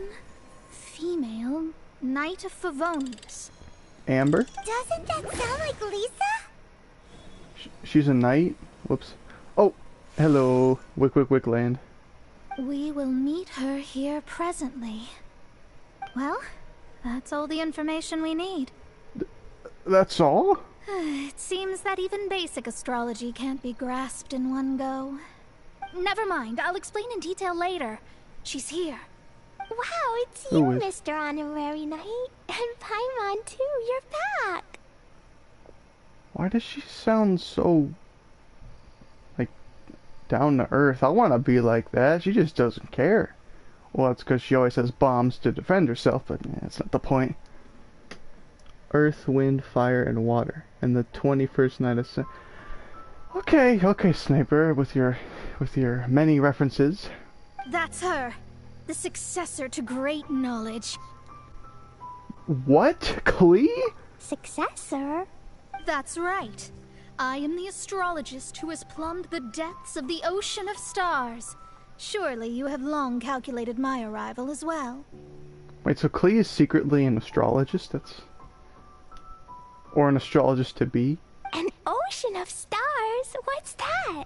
female Knight of Favonius. Amber? Doesn't that sound like Lisa? She's a knight? Whoops. Oh! Hello, Wickland. We will meet her here presently. Well, that's all the information we need. That's all? It seems that even basic astrology can't be grasped in one go. Never mind, I'll explain in detail later. She's here. Wow, it's Who you, is? Mr. Honorary Knight. And Paimon, too. You're back. Why does she sound so... like... down to earth? I want to be like that. She just doesn't care. Well, it's because she always has bombs to defend herself, but that's not the point. Earth, wind, fire, and water. And the 21st night of sun. Okay, Sniper, with your many references. That's her. The successor to great knowledge. What? Klee? Successor? That's right. I am the astrologist who has plumbed the depths of the ocean of stars. Surely you have long calculated my arrival as well. Wait, so Klee is secretly an astrologist? That's... Or an astrologist to be? An ocean of stars? What's that?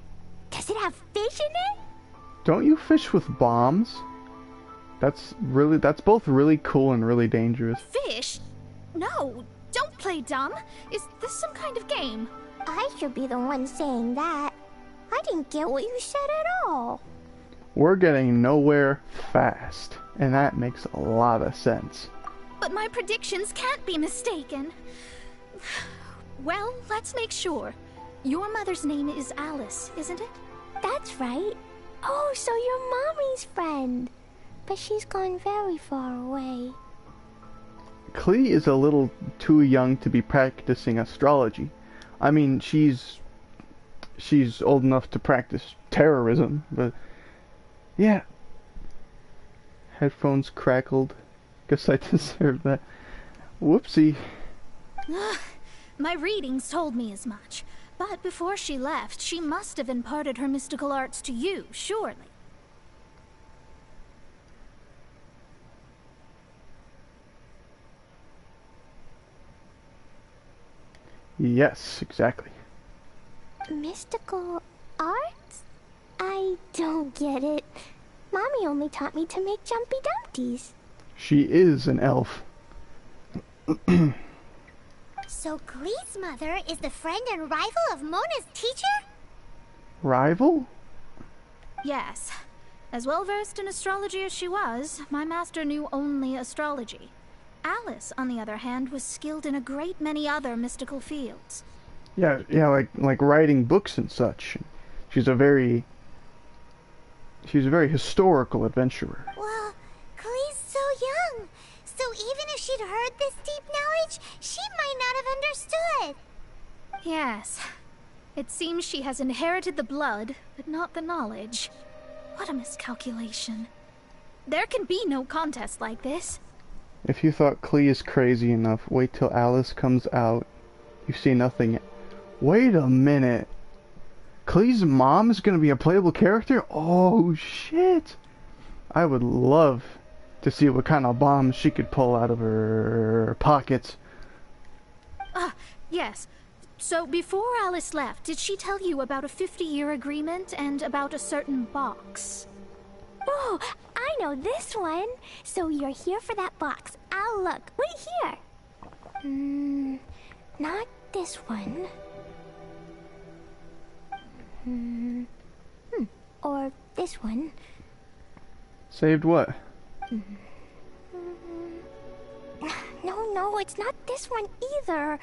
Does it have fish in it? Don't you fish with bombs? That's both really cool and really dangerous. Fish? No, don't play dumb. Is this some kind of game? I should be the one saying that. I didn't get what you said at all. We're getting nowhere fast, and that makes a lot of sense. But my predictions can't be mistaken. Well, let's make sure. Your mother's name is Alice, isn't it? That's right. Oh, so you're Mommy's friend. But she's gone very far away. Klee is a little too young to be practicing astrology. I mean, she's old enough to practice terrorism, but yeah. Headphones crackled. Guess I deserve that. Whoopsie. My readings told me as much. But before she left, she must have imparted her mystical arts to you, surely. Yes, exactly. Mystical arts? I don't get it. Mommy only taught me to make Jumpy Dumpties. She is an elf. So Glee's mother is the friend and rival of Mona's teacher? Rival? Yes. As well versed in astrology as she was, my master knew only astrology. Alice, on the other hand, was skilled in a great many other mystical fields. Yeah, like writing books and such. She's a very historical adventurer. Well, Glee's so young. So even if she'd heard this deep knowledge, she might not have understood. Yes. It seems she has inherited the blood, but not the knowledge. What a miscalculation. There can be no contest like this. If you thought Klee is crazy enough, wait till Alice comes out. You see nothing. Wait a minute. Klee's mom is going to be a playable character? Oh, shit. I would love to see what kind of bombs she could pull out of her pockets. Yes. So before Alice left, did she tell you about a 50-year agreement and about a certain box? Oh, I know this one. So you're here for that box. I'll look. Right here. Not this one. Or this one. Saved what? No, it's not this one either.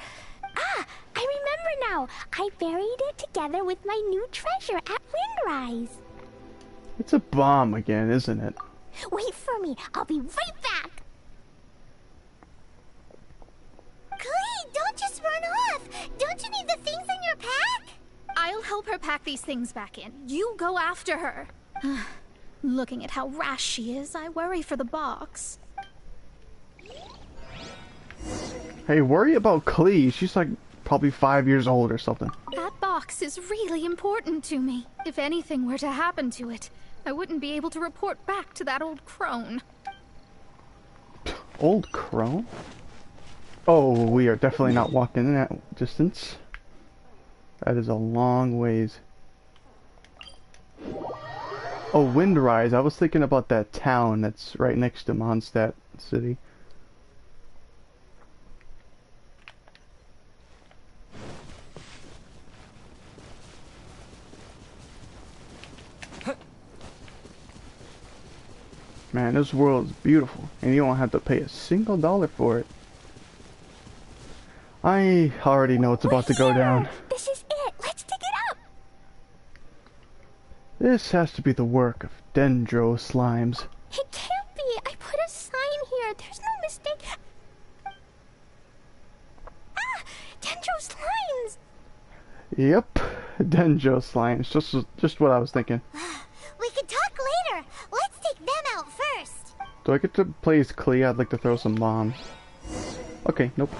Ah, I remember now. I buried it together with my new treasure at Windrise. It's a bomb again, isn't it? Wait for me. I'll be right back. Klee, don't just run off. Don't you need the things in your pack? I'll help her pack these things back in. You go after her. Looking at how rash she is, I worry for the box. Hey, worry about Klee. She's like probably 5 years old or something. That box is really important to me. If anything were to happen to it, I wouldn't be able to report back to that old crone. Old crone? Oh, we are definitely not walking in that distance. That is a long ways. Oh, Windrise. I was thinking about that town that's right next to Mondstadt City. Man, this world is beautiful, and you don't have to pay a single dollar for it. I already know it's about to go down. This is it. Let's dig it up. This has to be the work of Dendro Slimes. It can't be. I put a sign here. There's no mistake. Ah, Dendro Slimes. Yep, Dendro Slimes. Just what I was thinking. We can talk later. Let's take them out first. Do I get to play as Klee? I'd like to throw some bombs. Okay, nope.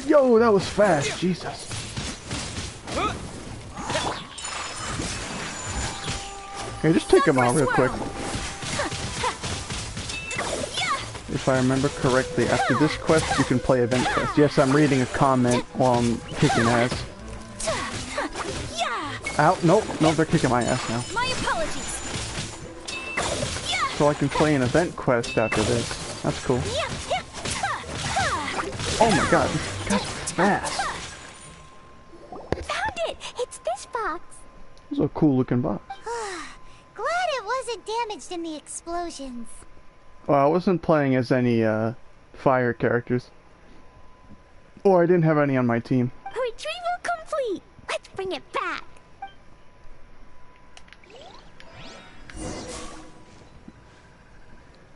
Yo, that was fast. Jesus. Okay, just take him out real quick. If I remember correctly, after this quest, you can play event quest. Yes, I'm reading a comment while I'm kicking ass. Ow, nope, they're kicking my ass now. My apologies. So I can play an event quest after this. That's cool. Oh my god, this guy's fast. Found it! It's this box. This is a cool looking box. Glad it wasn't damaged in the explosions. Well, I wasn't playing as any fire characters. Or I didn't have any on my team. Retrieval complete. Let's bring it back.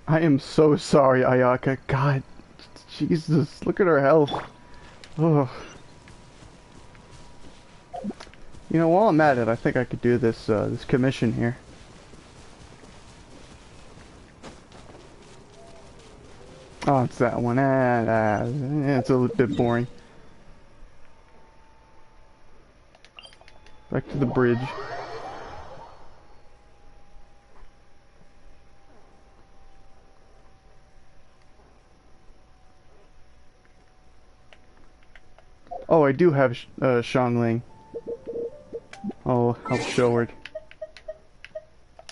I am so sorry, Ayaka. God, Jesus, look at her health. Ugh. You know, while I'm at it, I think I could do this this commission here. Oh, it's that one. It's a little bit boring. Back to the bridge. Oh, I do have Xiangling. Oh, I'll show her.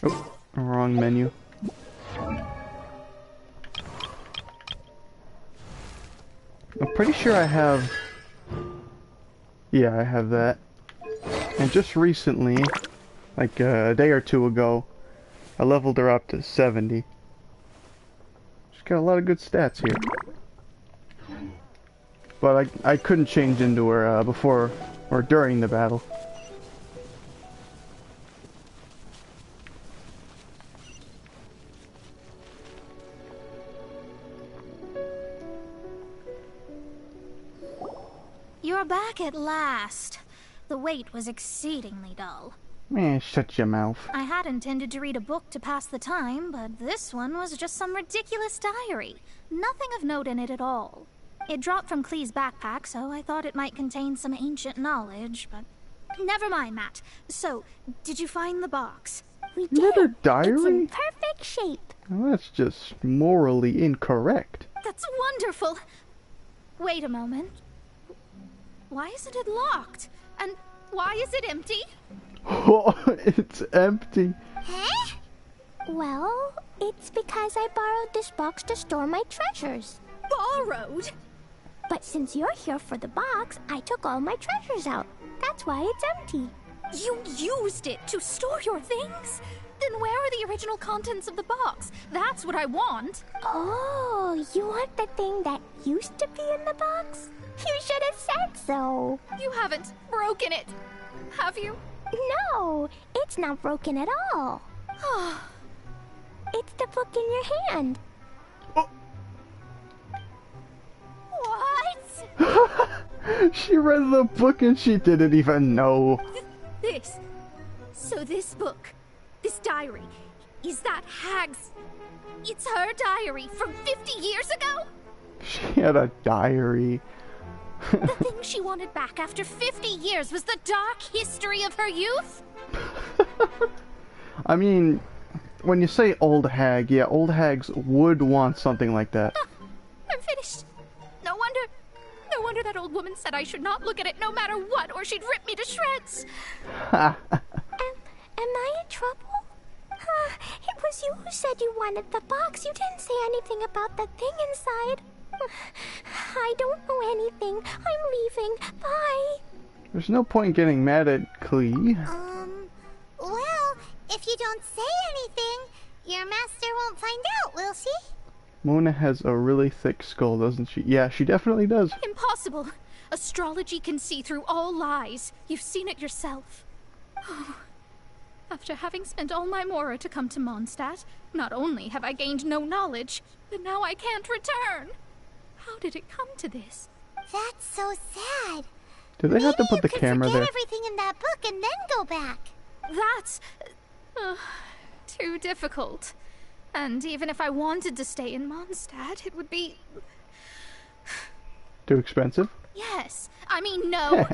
Oh, wrong menu. I'm pretty sure I have... Yeah, I have that. And just recently, like a day or two ago, I leveled her up to 70. She's got a lot of good stats here. But I couldn't change into her before or during the battle. You're back at last. The wait was exceedingly dull. Man, shut your mouth. I had intended to read a book to pass the time, but this one was just some ridiculous diary. Nothing of note in it at all. It dropped from Klee's backpack, so I thought it might contain some ancient knowledge, but... Never mind that. So, did you find the box? We Is that did. a diary? It's in perfect shape. Well, that's just morally incorrect. That's wonderful! Wait a moment. Why isn't it locked? And why is it empty? Oh, it's empty. Huh? Well, it's because I borrowed this box to store my treasures. Borrowed? But since you're here for the box, I took all my treasures out. That's why it's empty. You used it to store your things? Then where are the original contents of the box? That's what I want. Oh, you want the thing that used to be in the box? You should have said so. You haven't broken it, have you? No, it's not broken at all. It's the book in your hand. What? She read the book and she didn't even know. So this book, this diary, is that Hag's... It's her diary from 50 years ago? She had a diary. The thing she wanted back after 50 years was the dark history of her youth? I mean, when you say old hag, yeah, old hags would want something like that. I'm finished. No wonder that old woman said I should not look at it no matter what, or she'd rip me to shreds. Am I in trouble? It was you who said you wanted the box. You didn't say anything about the thing inside. I don't know anything. I'm leaving. Bye. There's no point getting mad at Klee. Well, if you don't say anything, your master won't find out, will she? Mona has a really thick skull, doesn't she? Yeah, she definitely does. Impossible. Astrology can see through all lies. You've seen it yourself. After having spent all my mora to come to Mondstadt, not only have I gained no knowledge, but now I can't return. How did it come to this? That's so sad. Do they have to put the camera there? Maybe you can forget everything in that book and then go back. That's... too difficult. And even if I wanted to stay in Mondstadt, it would be... Too expensive? Yes. I mean, no.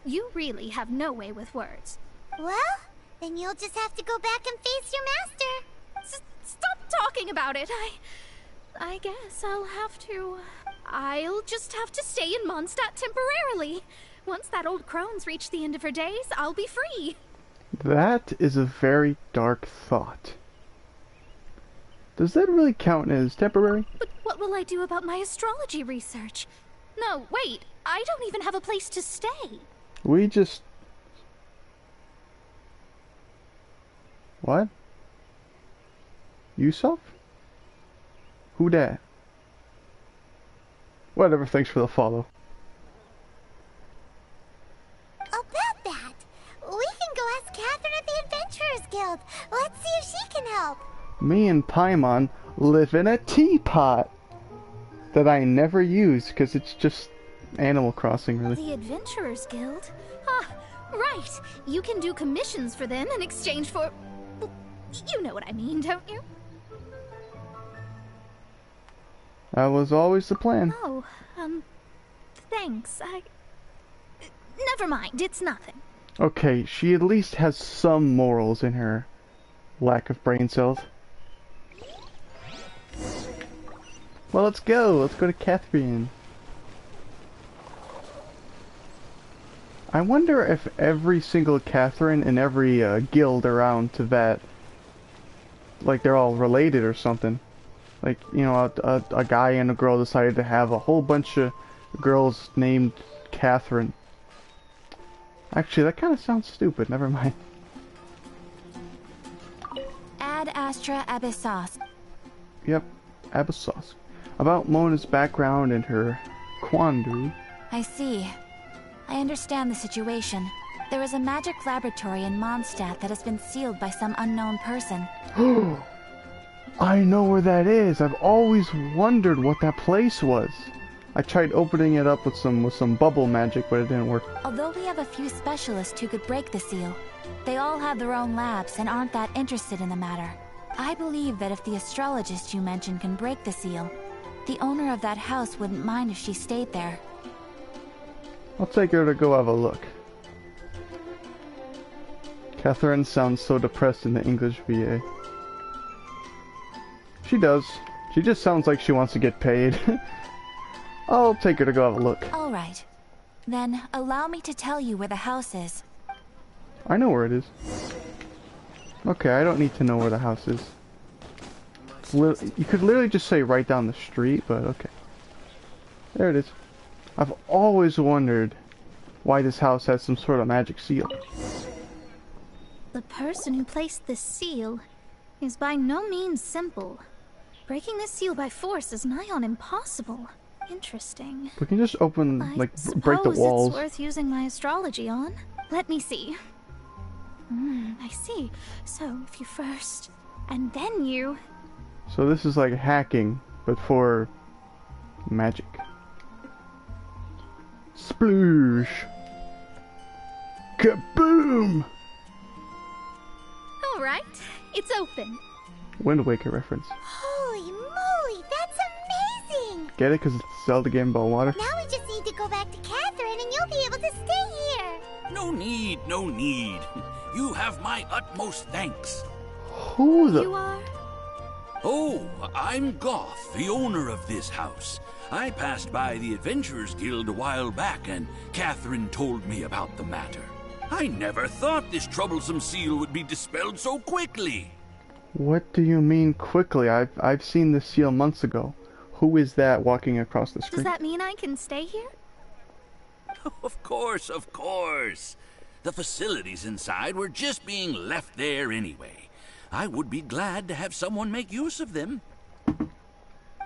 You really have no way with words. Well, then you'll just have to go back and face your master. Stop talking about it. I guess I'll just have to stay in Mondstadt temporarily. Once that old crone's reached the end of her days, I'll be free. That is a very dark thought. Does that really count as temporary? But what will I do about my astrology research? No, wait. I don't even have a place to stay. We just... What? Yusuf? Who dat? Whatever, thanks for the follow. About that, we can go ask Catherine at the Adventurers Guild. Let's see if she can help. Me and Paimon live in a teapot that I never use because it's just Animal Crossing, really. The Adventurers Guild? Ah, right. You can do commissions for them in exchange for... Well, you know what I mean, don't you? That was always the plan. Oh, thanks. Never mind, it's nothing. Okay, she at least has some morals in her lack of brain cells. Well, let's go. Let's go to Catherine. I wonder if every single Catherine in every guild around to that, like they're all related or something. Like, you know, a guy and a girl decided to have a whole bunch of girls named Catherine. Actually, that kind of sounds stupid. Never mind. Ad Astra Abyssos. Yep, Abyssos. About Mona's background and her quandary. I see. I understand the situation. There is a magic laboratory in Mondstadt that has been sealed by some unknown person. I know where that is. I've always wondered what that place was. I tried opening it up with some bubble magic, but it didn't work. Although we have a few specialists who could break the seal, they all have their own labs and aren't that interested in the matter. I believe that if the astrologist you mentioned can break the seal, the owner of that house wouldn't mind if she stayed there. I'll take her to go have a look. Catherine sounds so depressed in the English VA. She does. She just sounds like she wants to get paid. I'll take her to go have a look. All right. Then allow me to tell you where the house is. I know where it is. Okay, I don't need to know where the house is. You could literally just say right down the street, but okay. There it is. I've always wondered why this house has some sort of magic seal. The person who placed this seal is by no means simple. Breaking this seal by force is nigh on impossible. Interesting. We can just open, like, I break the suppose walls. It's worth using my astrology on. Let me see. I see. So, if you first, and then you... So this is like hacking, but for magic. Sploosh! Kaboom! Alright, it's open. Wind Waker reference. Holy moly, that's amazing! Get it? Because it's a Zelda game about water? Now we just need to go back to Catherine and you'll be able to stay here. No need, no need. You have my utmost thanks. Who the... You are? Oh, I'm Goth, the owner of this house. I passed by the Adventurers Guild a while back, and Catherine told me about the matter. I never thought this troublesome seal would be dispelled so quickly. What do you mean quickly? I've seen this seal months ago. Who is that walking across the screen? Does that mean I can stay here? Of course, of course. The facilities inside were just being left there anyway. I would be glad to have someone make use of them.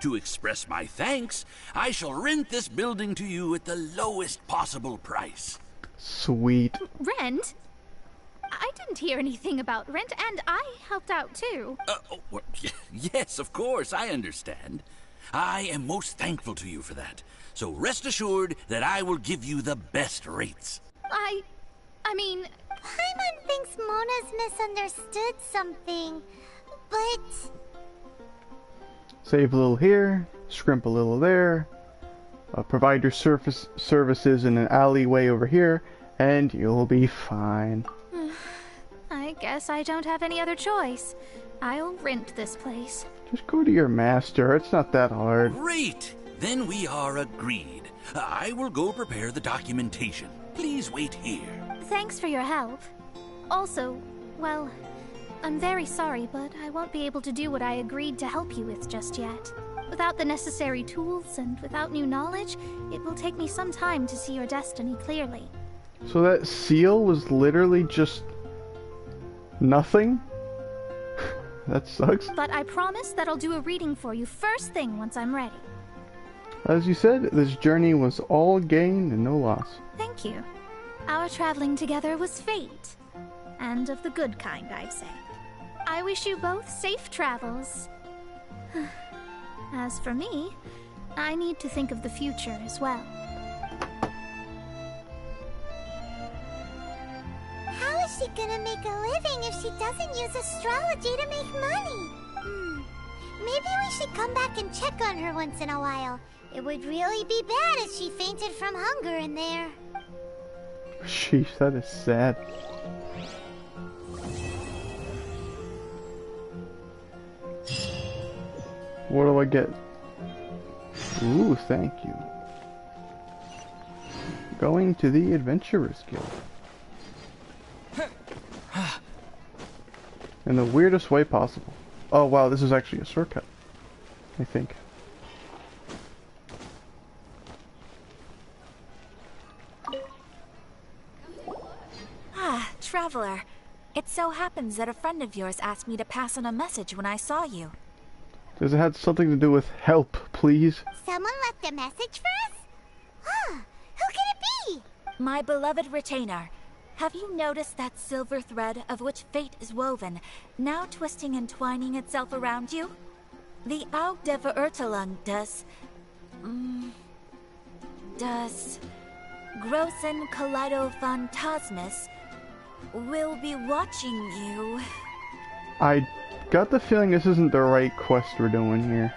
To express my thanks, I shall rent this building to you at the lowest possible price. Sweet. Rent? I didn't hear anything about rent, and I helped out too. Yes, of course, I understand. I am most thankful to you for that. So rest assured that I will give you the best rates. I mean... Paimon thinks Mona's misunderstood something, but... Save a little here, scrimp a little there. Provide your services in an alleyway over here, and you'll be fine. I guess I don't have any other choice. I'll rent this place. Just go to your master. It's not that hard. Great! Then we are agreed. I will go prepare the documentation. Please wait here. Thanks for your help. Also, well, I'm very sorry, but I won't be able to do what I agreed to help you with just yet. Without the necessary tools and without new knowledge, it will take me some time to see your destiny clearly. So that seal was literally just nothing? That sucks. But I promise that I'll do a reading for you first thing once I'm ready. As you said, this journey was all gain and no loss. Thank you. Our traveling together was fate. And of the good kind, I'd say. I wish you both safe travels. As for me, I need to think of the future as well. How is she gonna make a living if she doesn't use astrology to make money? Maybe we should come back and check on her once in a while. It would really be bad if she fainted from hunger in there. Sheesh, that is sad. What do I get? Ooh, thank you. Going to the Adventurers Guild. In the weirdest way possible. Oh wow, this is actually a shortcut. I think. Traveler, it so happens that a friend of yours asked me to pass on a message when I saw you. Does it have something to do with help, please? Someone left a message for us? Huh, who could it be? My beloved retainer, have you noticed that silver thread of which fate is woven, now twisting and twining itself around you? The Aug der Verurteilung does Großen Kaleido Phantasmus will be watching you. I got the feeling this isn't the right quest we're doing here.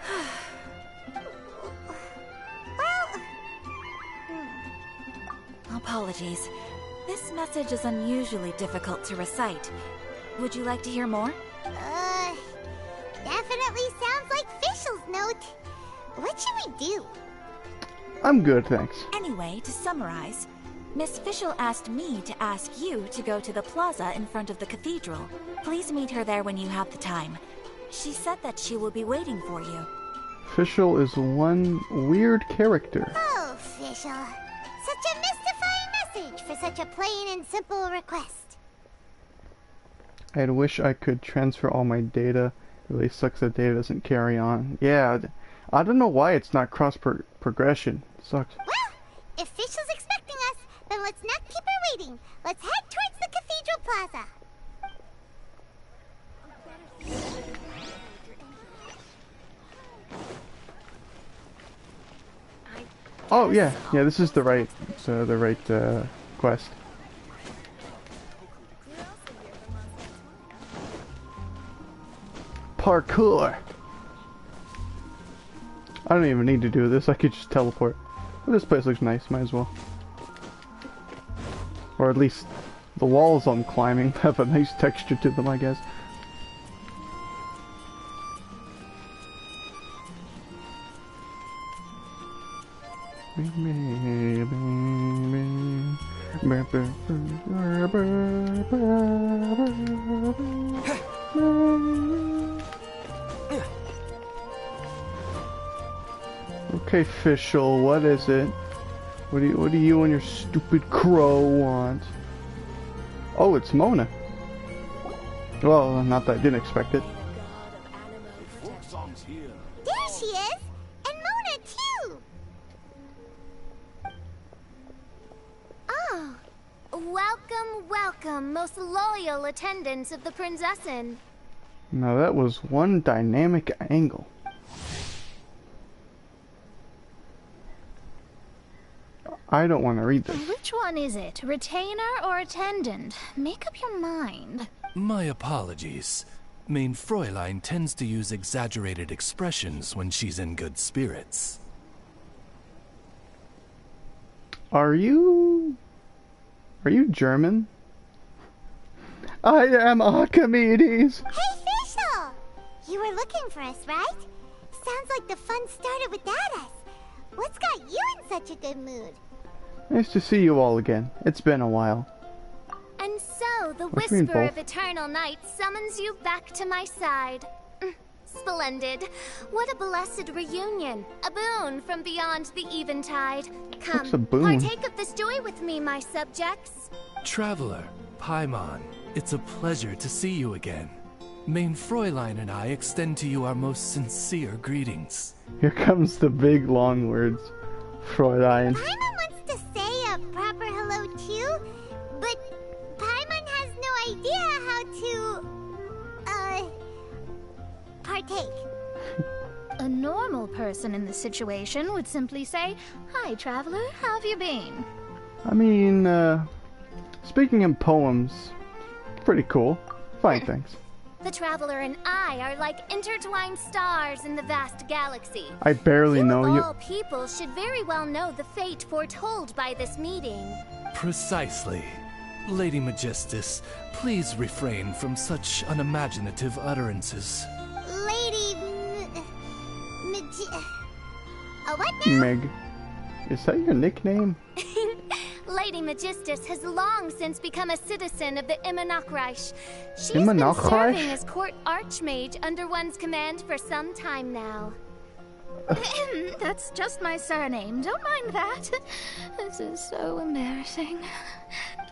Apologies. This message is unusually difficult to recite. Would you like to hear more? Definitely sounds like Fischl's note. What should we do? I'm good, thanks. Anyway, to summarize, Miss Fischl asked me to ask you to go to the plaza in front of the cathedral. Please meet her there when you have the time. She said that she will be waiting for you. Fischl is one weird character. Oh, Fischl. Such a mystifying message for such a plain and simple request. I wish I could transfer all my data. It really sucks that data doesn't carry on. Yeah, I don't know why it's not cross-progression. Sucks. Well, if Fischl's expecting us, then let's not keep her waiting. Let's head towards the cathedral plaza. Oh yeah, this is the right quest. Parkour. I don't even need to do this. I could just teleport. But this place looks nice. Might as well. Or at least the walls I'm climbing have a nice texture to them, I guess. Okay, Fischl, what is it? What do you and your stupid crow want? Oh, it's Mona. Well, not that I didn't expect it. There she is! And Mona, too! Oh, welcome, welcome, most loyal attendants of the Prinzessin. Now that was one dynamic angle. I don't want to read this. Which one is it? Retainer or attendant? Make up your mind. My apologies. Mein Fräulein tends to use exaggerated expressions when she's in good spirits. Are you German? I am Archimedes. Hey, Fischl! You were looking for us, right? Sounds like the fun started without us. What's got you in such a good mood? Nice to see you all again. It's been a while. And so, the What do you mean, whisper of both? eternal night summons you back to my side. Splendid. What a blessed reunion. A boon from beyond the eventide. What's a Come, boon? partake of this joy with me, my subjects. Traveler, Paimon, it's a pleasure to see you again. Main Fräulein and I extend to you our most sincere greetings. Here comes the big long words. Fräulein. Paimon wants to say a proper hello too, but Paimon has no idea how to, partake. A normal person in this situation would simply say, "Hi, traveler, how have you been?" I mean, speaking in poems, pretty cool. Fine, thanks. The traveler and I are like intertwined stars in the vast galaxy. I barely know of you. all people should very well know the fate foretold by this meeting. Precisely. Lady Magistus, please refrain from such unimaginative utterances. Lady what now? Meg. Is that your nickname? Lady Magistus has long since become a citizen of the Immonachreich. She's been Immonachreich? serving as court archmage under one's command for some time now. That's just my surname. Don't mind that. This is so embarrassing.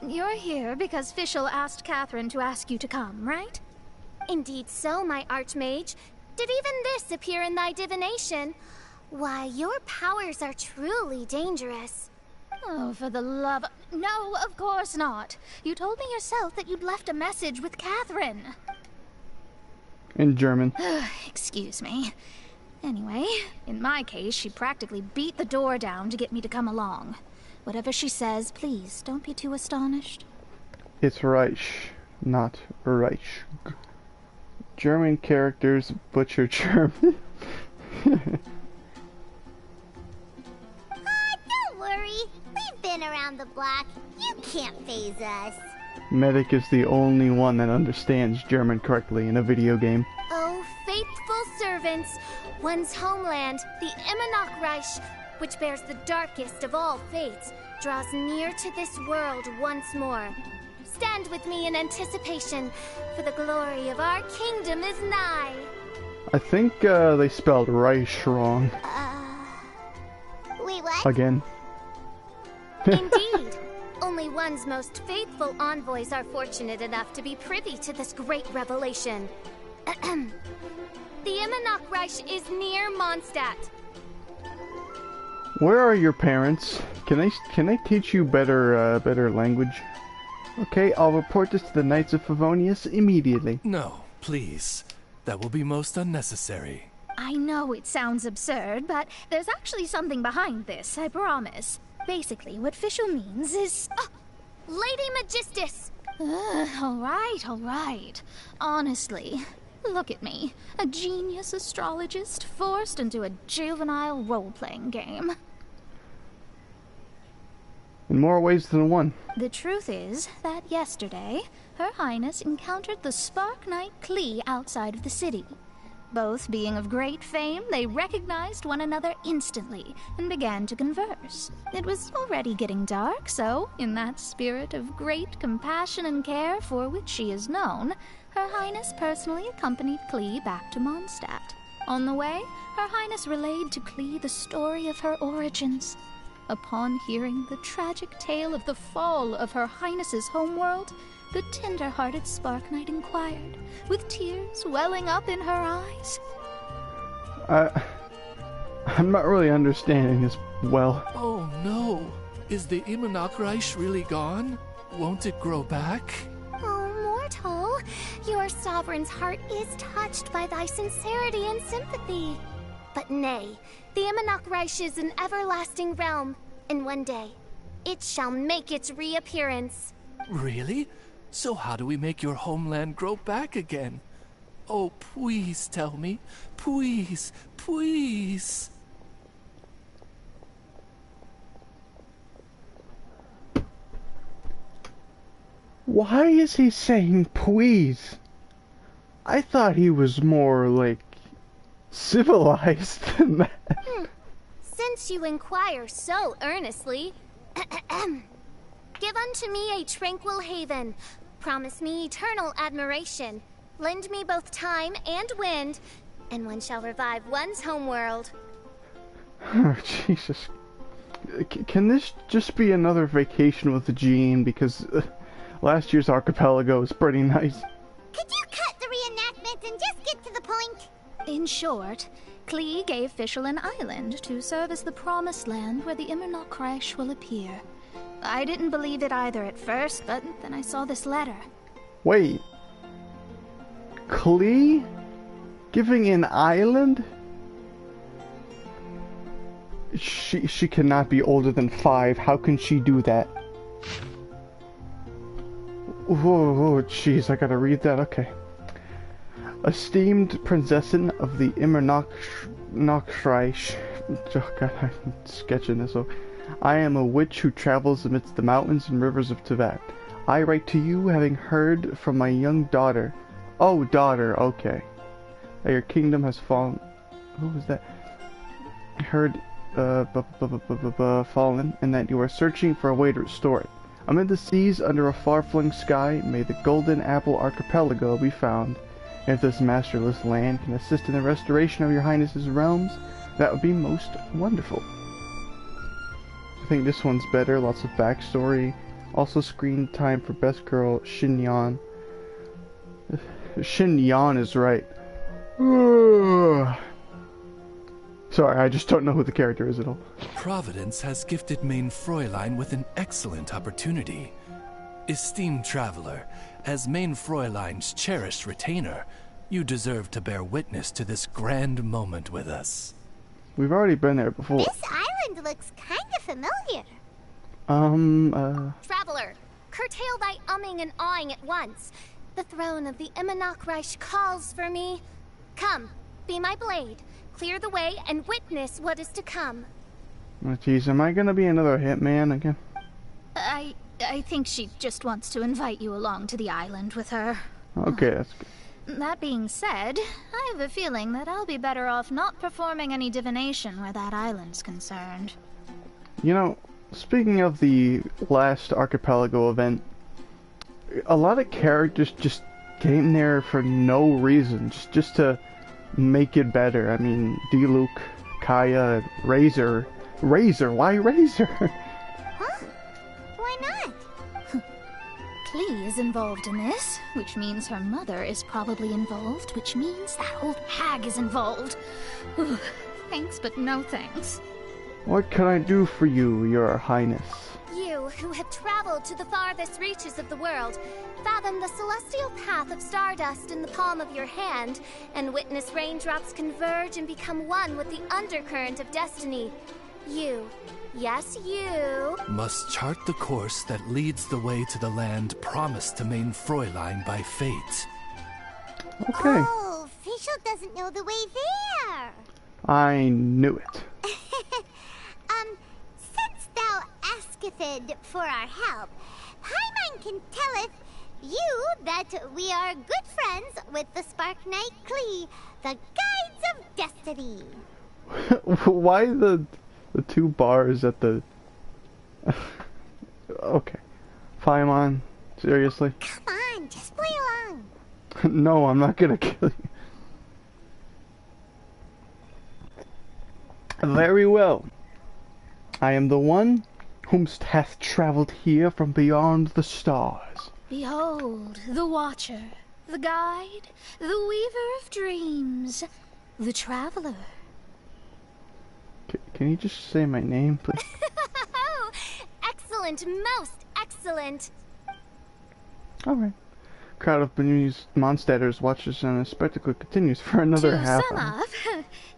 You're here because Fischl asked Catherine to ask you to come, right? Indeed so, my archmage. Did even this appear in thy divination? Why, your powers are truly dangerous. Oh, for the love... No, of course not. You told me yourself that you'd left a message with Catherine. In German. Excuse me. Anyway, in my case, she practically beat the door down to get me to come along. Whatever she says, please, don't be too astonished. It's Reich, not Reich. German characters butcher German. Don't worry. We've been around the block. You can't phase us. Medic is the only one that understands German correctly in a video game. Oh, faithful servants, one's homeland, the Immonachreich, which bears the darkest of all fates, draws near to this world once more. Stand with me in anticipation, for the glory of our kingdom is nigh. I think they spelled Reich wrong. Wait, what? Again. Indeed. Only one's most faithful envoys are fortunate enough to be privy to this great revelation. The Immonachreich is near Mondstadt. Where are your parents? Can I teach you better language? Okay, I'll report this to the Knights of Favonius immediately. No, please. That will be most unnecessary. I know it sounds absurd, but there's actually something behind this, I promise. Basically, what Fischl means is... Lady Magistus! All right. Honestly, look at me. A genius astrologist forced into a juvenile role-playing game. In more ways than one. The truth is that yesterday, Her Highness encountered the Spark Knight Klee outside of the city. Both being of great fame, they recognized one another instantly and began to converse. It was already getting dark, so, in that spirit of great compassion and care for which she is known, Her Highness personally accompanied Klee back to Mondstadt. On the way, Her Highness relayed to Klee the story of her origins. Upon hearing the tragic tale of the fall of Her Highness's homeworld, the tender-hearted Spark Knight inquired, with tears welling up in her eyes. I'm not really understanding this well. Oh no! Is the Immonachreich really gone? Won't it grow back? Oh, mortal, your sovereign's heart is touched by thy sincerity and sympathy. But nay, the Immonachreich is an everlasting realm, and one day, it shall make its reappearance. Really? So how do we make your homeland grow back again? Oh, please tell me. Please, please. Why is he saying please? I thought he was more, like, civilized than that. Since you inquire so earnestly, give unto me a tranquil haven. Promise me eternal admiration. Lend me both time and wind, and one shall revive one's homeworld. Oh, Jesus. Can this just be another vacation with Jean? Because last year's archipelago was pretty nice. Could you cut the reenactment and just get to the point? In short, Klee gave Fischl an island to serve as the promised land where the Immernoch Reich will appear. I didn't believe it either at first, but then I saw this letter. Wait. Klee? Giving an island? She cannot be older than 5. How can she do that? Whoa, jeez, I gotta read that. Okay. Esteemed Prinzessin of the Immernoch Reich. Oh god, I'm sketching this. So, I am a witch who travels amidst the mountains and rivers of Tibet. I write to you, having heard from my young daughter. Oh, daughter, okay. That your kingdom has fallen. Who was that? Heard, fallen, and that you are searching for a way to restore it. Amid the seas, under a far-flung sky, may the Golden Apple Archipelago be found. If this masterless land can assist in the restoration of your highness's realms, that would be most wonderful. I think this one's better, lots of backstory. Also screen time for best girl, Shin Yan. Shin Yan is right. Sorry, I just don't know who the character is at all. Providence has gifted Mein Fräulein with an excellent opportunity. Esteemed traveler, as Mein Fräulein's cherished retainer, you deserve to bear witness to this grand moment with us. We've already been there before. This island looks kind of familiar. Traveler, curtail thy umming and awing at once. The throne of the Immernoch Reich calls for me. Come, be my blade. Clear the way and witness what is to come. Oh, jeez, am I gonna be another hitman again? I think she just wants to invite you along to the island with her. Okay, that's good. That being said, I have a feeling that I'll be better off not performing any divination where that island's concerned. You know, speaking of the last archipelago event, a lot of characters just came there for no reason, just to make it better. I mean, Diluc, Kaya, Razor. Razor? Why Razor? Huh? Why not? Klee is involved in this, which means her mother is probably involved, which means that old hag is involved. Thanks, but no thanks. What can I do for you, your highness? You, who have traveled to the farthest reaches of the world, fathom the celestial path of stardust in the palm of your hand, and witness raindrops converge and become one with the undercurrent of destiny. You, yes you, must chart the course that leads the way to the land promised to Mein Fräulein by fate. Okay. Oh, Fischl doesn't know the way there. I knew it. Since thou asketh for our help, Paimon can telleth you that we are good friends with the Spark Knight Klee, the Guides of Destiny. Why the 2 bars at the... Okay. Paimon, seriously? Come on, just play along. No, I'm not gonna kill you. Very well. I am the one whomst hath travelled here from beyond the stars. Behold, the Watcher, the Guide, the Weaver of Dreams, the Traveler. Can you just say my name, please? Excellent, most excellent. Alright. Crowd of bemused monsters watches and the spectacle continues for another half To sum hour. up,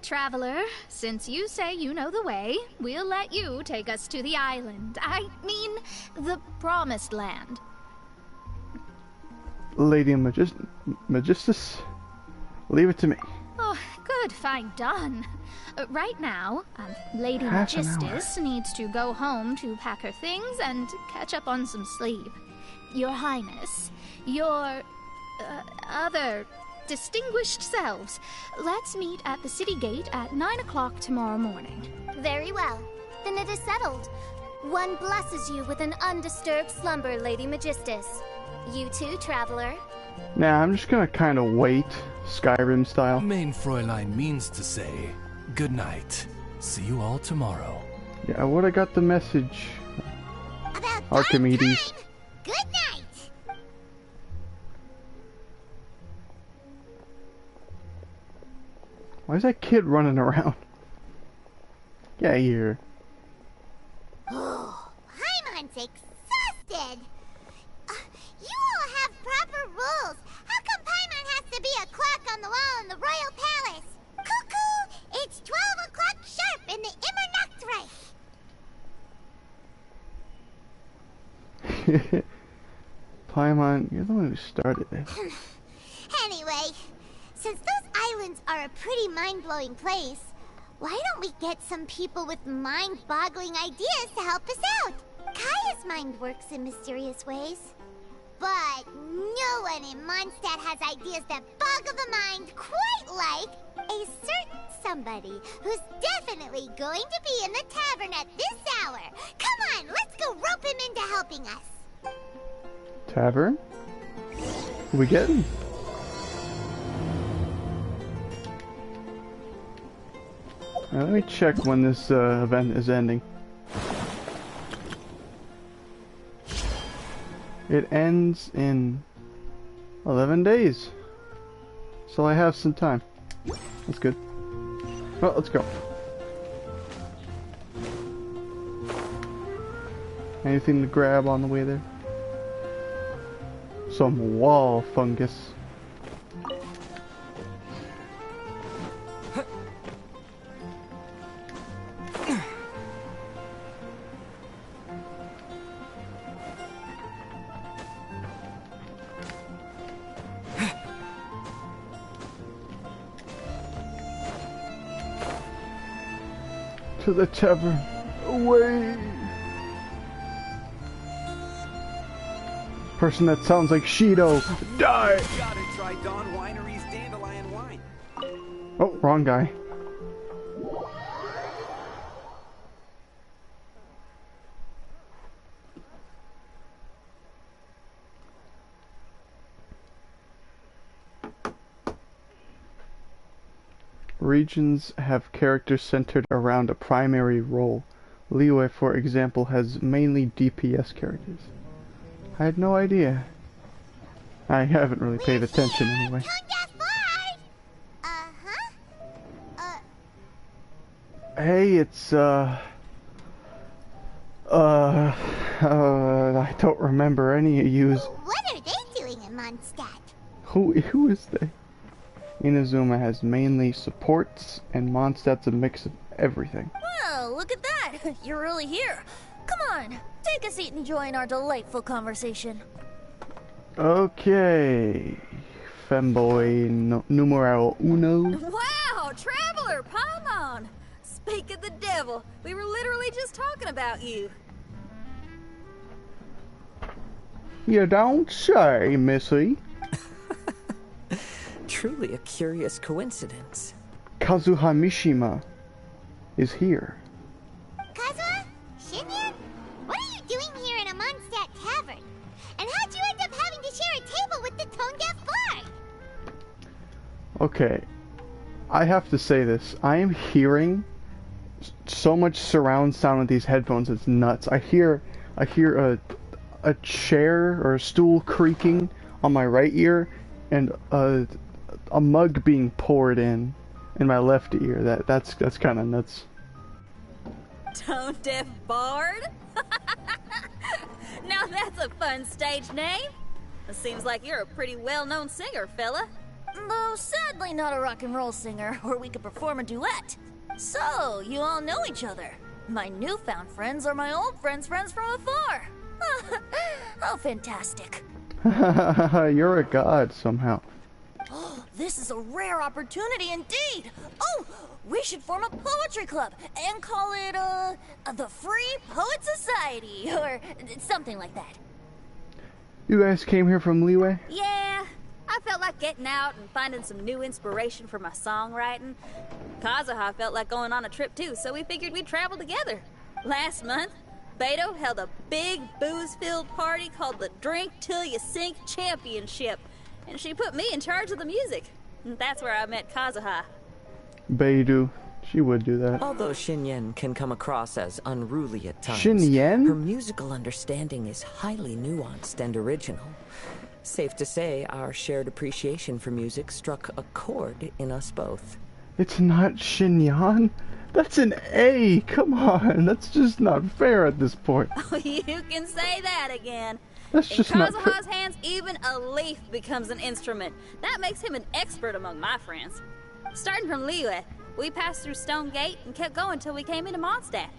Traveler, since you say you know the way, we'll let you take us to the island. I mean, the Promised Land. Lady Magistus, leave it to me. Oh, good, fine, done. Right now, Lady Half an Magistus needs to go home to pack her things and catch up on some sleep. Your Highness, your other distinguished selves, let's meet at the city gate at 9 o'clock tomorrow morning. Very well. Then it is settled. One blesses you with an undisturbed slumber, Lady Magistus. You too, traveler. Nah, I'm just gonna kind of wait, Skyrim style. Main Fräulein means to say, good night. See you all tomorrow. Yeah, I would've got the message. About Archimedes. time. Good night. Why is that kid running around? Get out of here. Paimon's exhausted. You all have proper rules. How come Paimon has to be a clock on the wall in the royal palace? Cuckoo! It's 12 o'clock sharp in the Immernachtreich. Paimon, you're the one who started it. Anyway, since those islands are a pretty mind-blowing place, why don't we get some people with mind-boggling ideas to help us out? Kaya's mind works in mysterious ways. But no one in Mondstadt has ideas that boggle the mind quite like a certain somebody who's definitely going to be in the tavern at this hour. Come on, let's go rope him into helping us. Tavern? Who we getting? Let me check when this event is ending. It ends in 11 days. So I have some time. That's good. Well, let's go. Anything to grab on the way there? Some wall fungus. To the tavern. Away! Person that sounds like Shido. Die! Gotta try Dawn Winery's Dandelion Wine. Oh, wrong guy. Regions have characters centered around a primary role. Liyue, for example, has mainly DPS characters. I had no idea. I haven't really paid attention anyway. Hey, it's I don't remember any of yous. What are they doing in Mondstadt? Who is they? Inazuma has mainly supports, and Mondstadt's a mix of everything. Well, look at that! You're really here. Come on, take a seat and join our delightful conversation. Okay, femboy numero uno. Wow, Traveler, Paimon! Speak of the devil, we were literally just talking about you. You don't say, Missy. Truly a curious coincidence. Kazuha Mishima is here. Kazuha? Shinya? What are you doing here in a Mondstadt tavern? And how'd you end up having to share a table with the tone-deaf bard? Okay, I have to say this. I am hearing so much surround sound with these headphones. It's nuts. I hear a chair or a stool creaking on my right ear, and a mug being poured in my left ear. That's kind of nuts. Tone Deaf Bard? Now that's a fun stage name. It seems like you're a pretty well-known singer, fella. Though sadly not a rock and roll singer, or we could perform a duet. So, you all know each other. My newfound friends are my old friends' friends from afar. How fantastic. You're a god somehow. This is a rare opportunity indeed. Oh, we should form a poetry club and call it, the Free Poet Society, or something like that. You guys came here from Liyue? Yeah, I felt like getting out and finding some new inspiration for my songwriting. Kazuha felt like going on a trip too, so we figured we'd travel together. Last month, Beto held a big booze-filled party called the Drink Till You Sink Championship, and she put me in charge of the music. And that's where I met Kazuha. Beidou. She would do that. Although Xinyan can come across as unruly at times, Xinyan? her musical understanding is highly nuanced and original. Safe to say, our shared appreciation for music struck a chord in us both. It's not Xinyan. That's an A. Come on. That's just not fair at this point. Oh, you can say that again. That's just in not fair. Kazuha's hands, even a leaf becomes an instrument. That makes him an expert among my friends. Starting from Liyue, we passed through Stone Gate and kept going till we came into Mondstadt.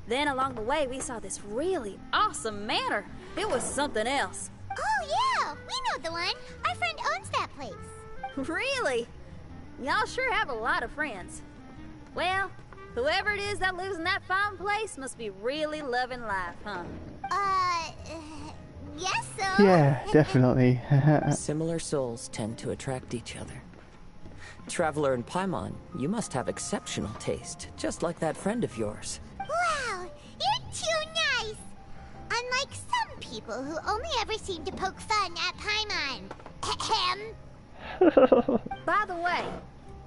Then along the way, we saw this really awesome manor. It was something else. Oh, yeah, we know the one. Our friend owns that place. Really? Y'all sure have a lot of friends. Well, whoever it is that lives in that fine place must be really loving life, huh? Yes, so. Yeah, definitely. Similar souls tend to attract each other. Traveler in Paimon, you must have exceptional taste, just like that friend of yours. Wow, you're too nice. Unlike some people who only ever seem to poke fun at Paimon. Ahem. By the way,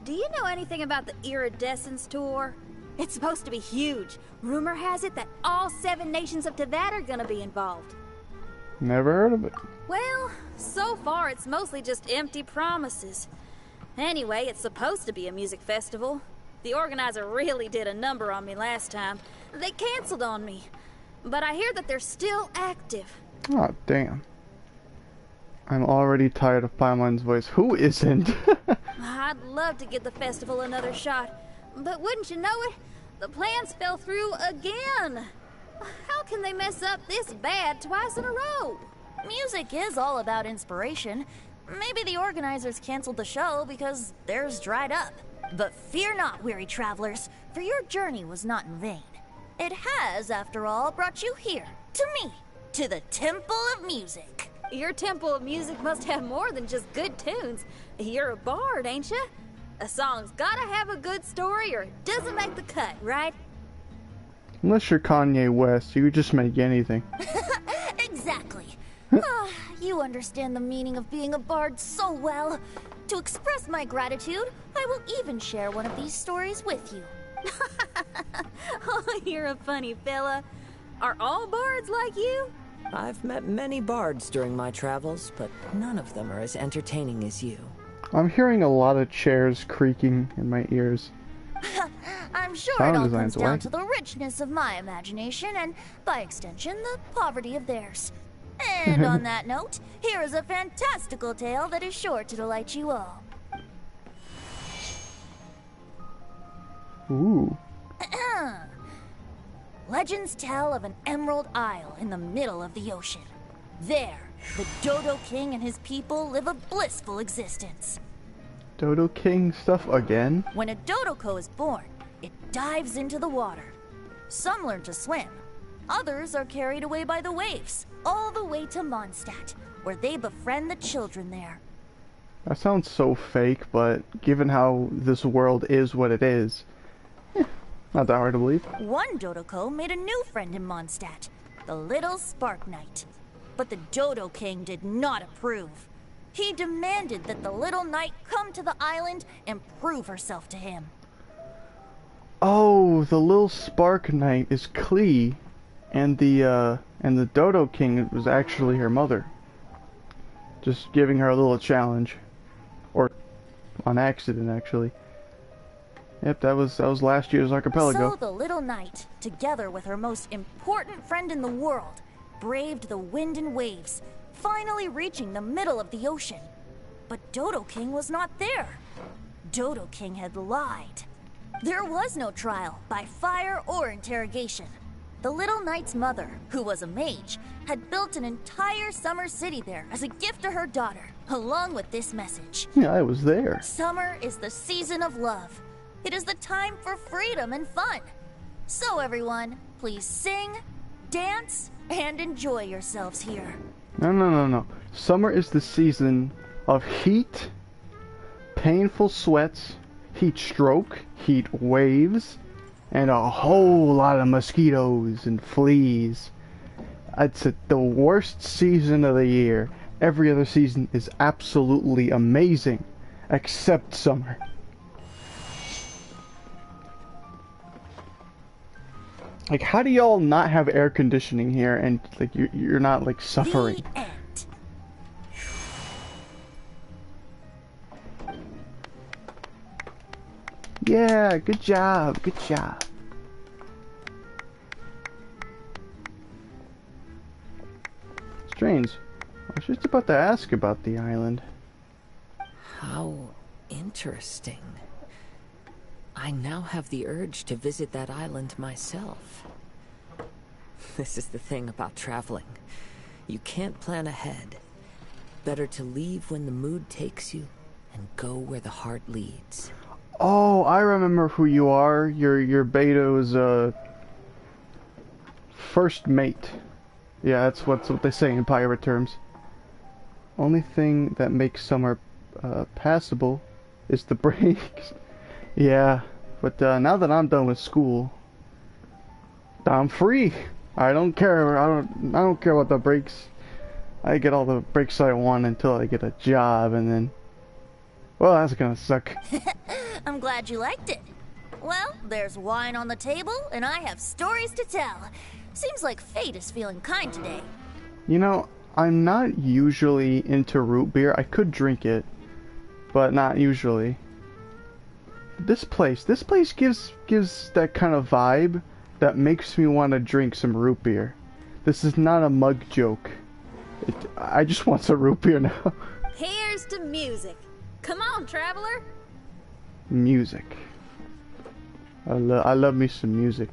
do you know anything about the Iridescence Tour? It's supposed to be huge. Rumor has it that all 7 nations of Teyvat are gonna be involved. Never heard of it. Well, so far it's mostly just empty promises. Anyway, it's supposed to be a music festival. The organizer really did a number on me last time. They canceled on me. But I hear that they're still active. Oh, damn. I'm already tired of Paimon's voice. Who isn't? I'd love to give the festival another shot. But wouldn't you know it, the plans fell through again. How can they mess up this bad twice in a row? Music is all about inspiration. Maybe the organizers canceled the show because theirs dried up. But fear not, weary travelers, for your journey was not in vain. It has, after all, brought you here, to me, to the Temple of Music. Your Temple of Music must have more than just good tunes. You're a bard, ain't you? A song's gotta have a good story or it doesn't make the cut, right? Unless you're Kanye West, you could just make anything. Exactly. You understand the meaning of being a bard so well. To express my gratitude, I will even share one of these stories with you. Oh, you're a funny fella. Are all bards like you? I've met many bards during my travels, but none of them are as entertaining as you. I'm hearing a lot of chairs creaking in my ears. I'm sure Sound it all design's comes down wacky. to the richness of my imagination and, by extension, the poverty of theirs. And on that note, here is a fantastical tale that is sure to delight you all. Ooh. Legends tell of an emerald isle in the middle of the ocean. There, the Dodo King and his people live a blissful existence. Dodo King stuff again? When a Dodoko is born, it dives into the water. Some learn to swim. Others are carried away by the waves, all the way to Mondstadt, where they befriend the children there. That sounds so fake, but given how this world is what it is, not that hard to believe. One Dodoko made a new friend in Mondstadt, the little Spark Knight. But the Dodo King did not approve. He demanded that the little knight come to the island and prove herself to him. Oh, the little Spark Knight is Klee, and the Dodo King was actually her mother. Just giving her a little challenge, or on accident, actually. Yep, that was last year's archipelago. So the little knight, together with her most important friend in the world, braved the wind and waves, finally reaching the middle of the ocean. But Dodo King was not there. Dodo King had lied. There was no trial by fire or interrogation. The little knight's mother, who was a mage, had built an entire summer city there as a gift to her daughter, along with this message. Yeah, I was there. Summer is the season of love. It is the time for freedom and fun. So everyone, please sing, dance, and enjoy yourselves here. No, no, no, no. Summer is the season of heat, painful sweats, heat stroke, heat waves, and a whole lot of mosquitoes and fleas. It's the worst season of the year. Every other season is absolutely amazing, except summer. Like, how do y'all not have air conditioning here and like you're not like suffering? The end. Yeah, good job, good job. Strange. I was just about to ask about the island. How interesting. I now have the urge to visit that island myself. This is the thing about traveling. You can't plan ahead. Better to leave when the mood takes you and go where the heart leads. Oh, I remember who you are. You're Beto's first mate. Yeah, that's what they say in pirate terms. Only thing that makes summer passable is the breaks. Yeah, but now that I'm done with school, I'm free. I don't care. I don't care what the breaks. I get all the breaks I want until I get a job, and then, well, that's gonna suck. I'm glad you liked it. Well, there's wine on the table, and I have stories to tell. Seems like fate is feeling kind today. You know, I'm not usually into root beer. I could drink it, but not usually. This place gives that kind of vibe that makes me want to drink some root beer. This is not a mug joke. I just want some root beer now. Here's to music. Come on, traveler. Music. I love me some music.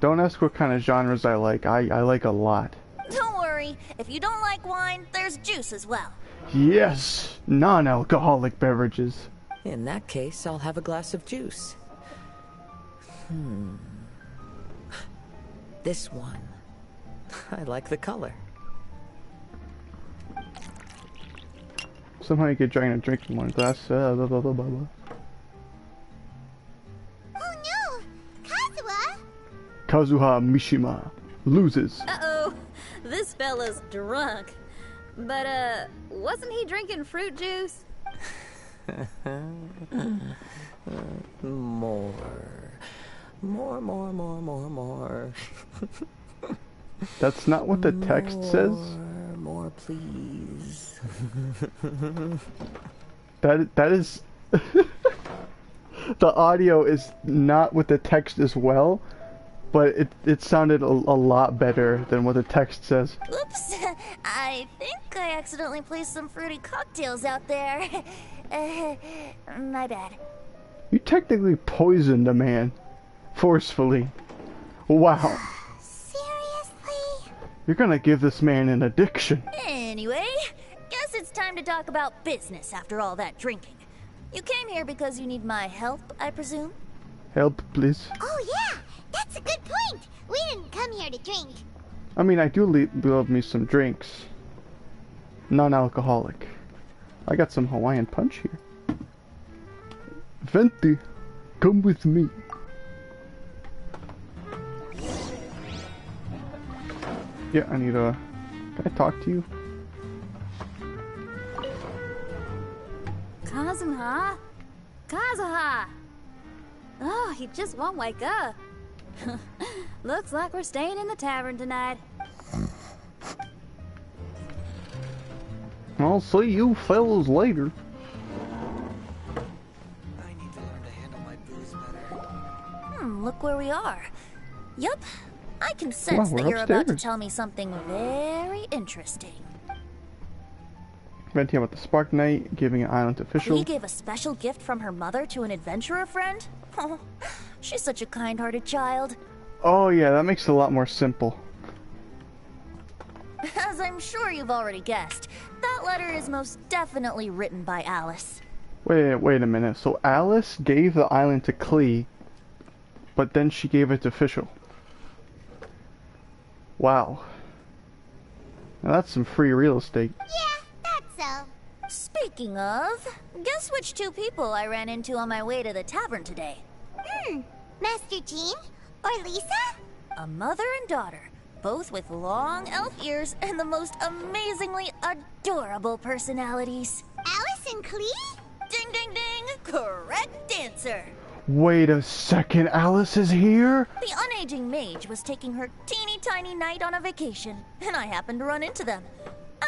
Don't ask what kind of genres I like. I like a lot. Don't worry. If you don't like wine, there's juice as well. Yes! Non-alcoholic beverages. In that case, I'll have a glass of juice. This one. I like the color. Somehow you get trying to drink in one glass. Blah, blah, blah, blah, blah. Oh no! Kazuha! Kazuha Mishima loses. Uh-oh. This fella's drunk. But, wasn't he drinking fruit juice? More. That's not what the text says. More, please. That is the audio is not with the text as well, but it sounded a lot better than what the text says. Oops. I think I accidentally placed some fruity cocktails out there. My bad. You technically poisoned a man forcefully. Wow. Seriously? You're gonna give this man an addiction. Anyway, guess it's time to talk about business after all that drinking. You came here because you need my help, I presume? Help, please. Oh yeah! That's a good point! We didn't come here to drink. I mean, I do love me some drinks. Non-alcoholic. I got some Hawaiian punch here. Venti, come with me. Yeah, I need a... Can I talk to you? Kazuha? Kazuha! Oh, he just won't wake up. Looks like we're staying in the tavern tonight. I'll see you fellas later. I need to learn to handle my booze better. Look where we are. Yup, I can sense that you're about to tell me something very interesting. Venting about the Spark Knight, giving an island official. He gave a special gift from her mother to an adventurer friend? Oh, she's such a kind-hearted child. Oh yeah, that makes it a lot more simple. As I'm sure you've already guessed, that letter is most definitely written by Alice. Wait a minute. So Alice gave the island to Klee, but then she gave it to Fischl. Wow. Now that's some free real estate. Yeah, that's so. Speaking of, guess which two people I ran into on my way to the tavern today? Master Jean? Or Lisa? A mother and daughter, both with long elf ears and the most amazingly adorable personalities. Alice and Clee? Ding ding ding! Correct answer! Wait a second, Alice is here? The unaging mage was taking her teeny tiny knight on a vacation, and I happened to run into them.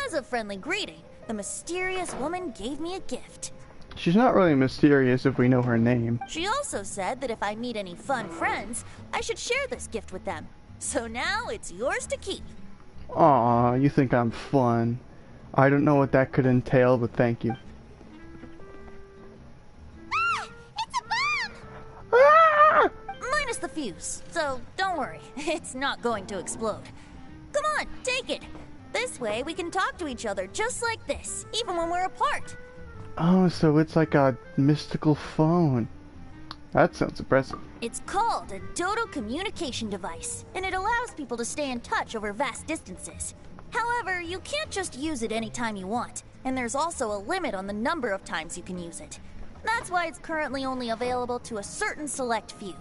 As a friendly greeting, the mysterious woman gave me a gift. She's not really mysterious if we know her name. She also said that if I meet any fun friends, I should share this gift with them. So now it's yours to keep. Aw, you think I'm fun. I don't know what that could entail, but thank you. Ah! It's a bomb! Ah! Minus the fuse, so don't worry, it's not going to explode. Come on, take it. This way we can talk to each other just like this, even when we're apart. Oh, so it's like a mystical phone. That sounds impressive. It's called a Dodo communication device, and it allows people to stay in touch over vast distances. However, you can't just use it anytime you want, and there's also a limit on the number of times you can use it. That's why it's currently only available to a certain select few.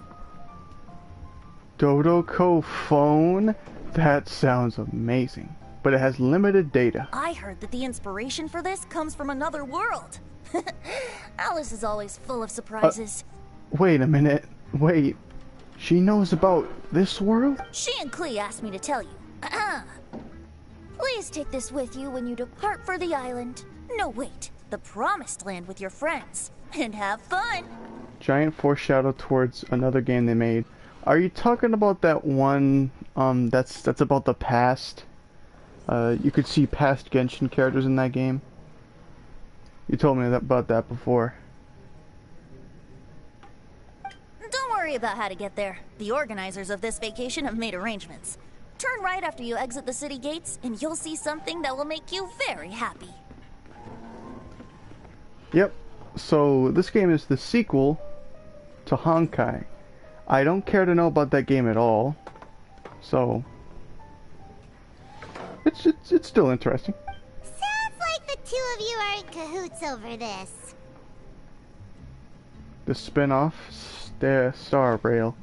Dodo phone? That sounds amazing. But it has limited data. I heard that the inspiration for this comes from another world. Alice is always full of surprises. Wait a minute. Wait. She knows about this world? She and Clee asked me to tell you. Please take this with you when you depart for the island. No, wait. The Promised Land with your friends. And have fun. Giant foreshadow towards another game they made. Are you talking about that one, that's about the past? You could see past Genshin characters in that game. You told me about that before. Don't worry about how to get there. The organizers of this vacation have made arrangements. Turn right after you exit the city gates, and you'll see something that will make you very happy. Yep. So this game is the sequel to Honkai. I don't care to know about that game at all. So it's still interesting. Sounds like the two of you are in cahoots over this. The spin-off Star Rail.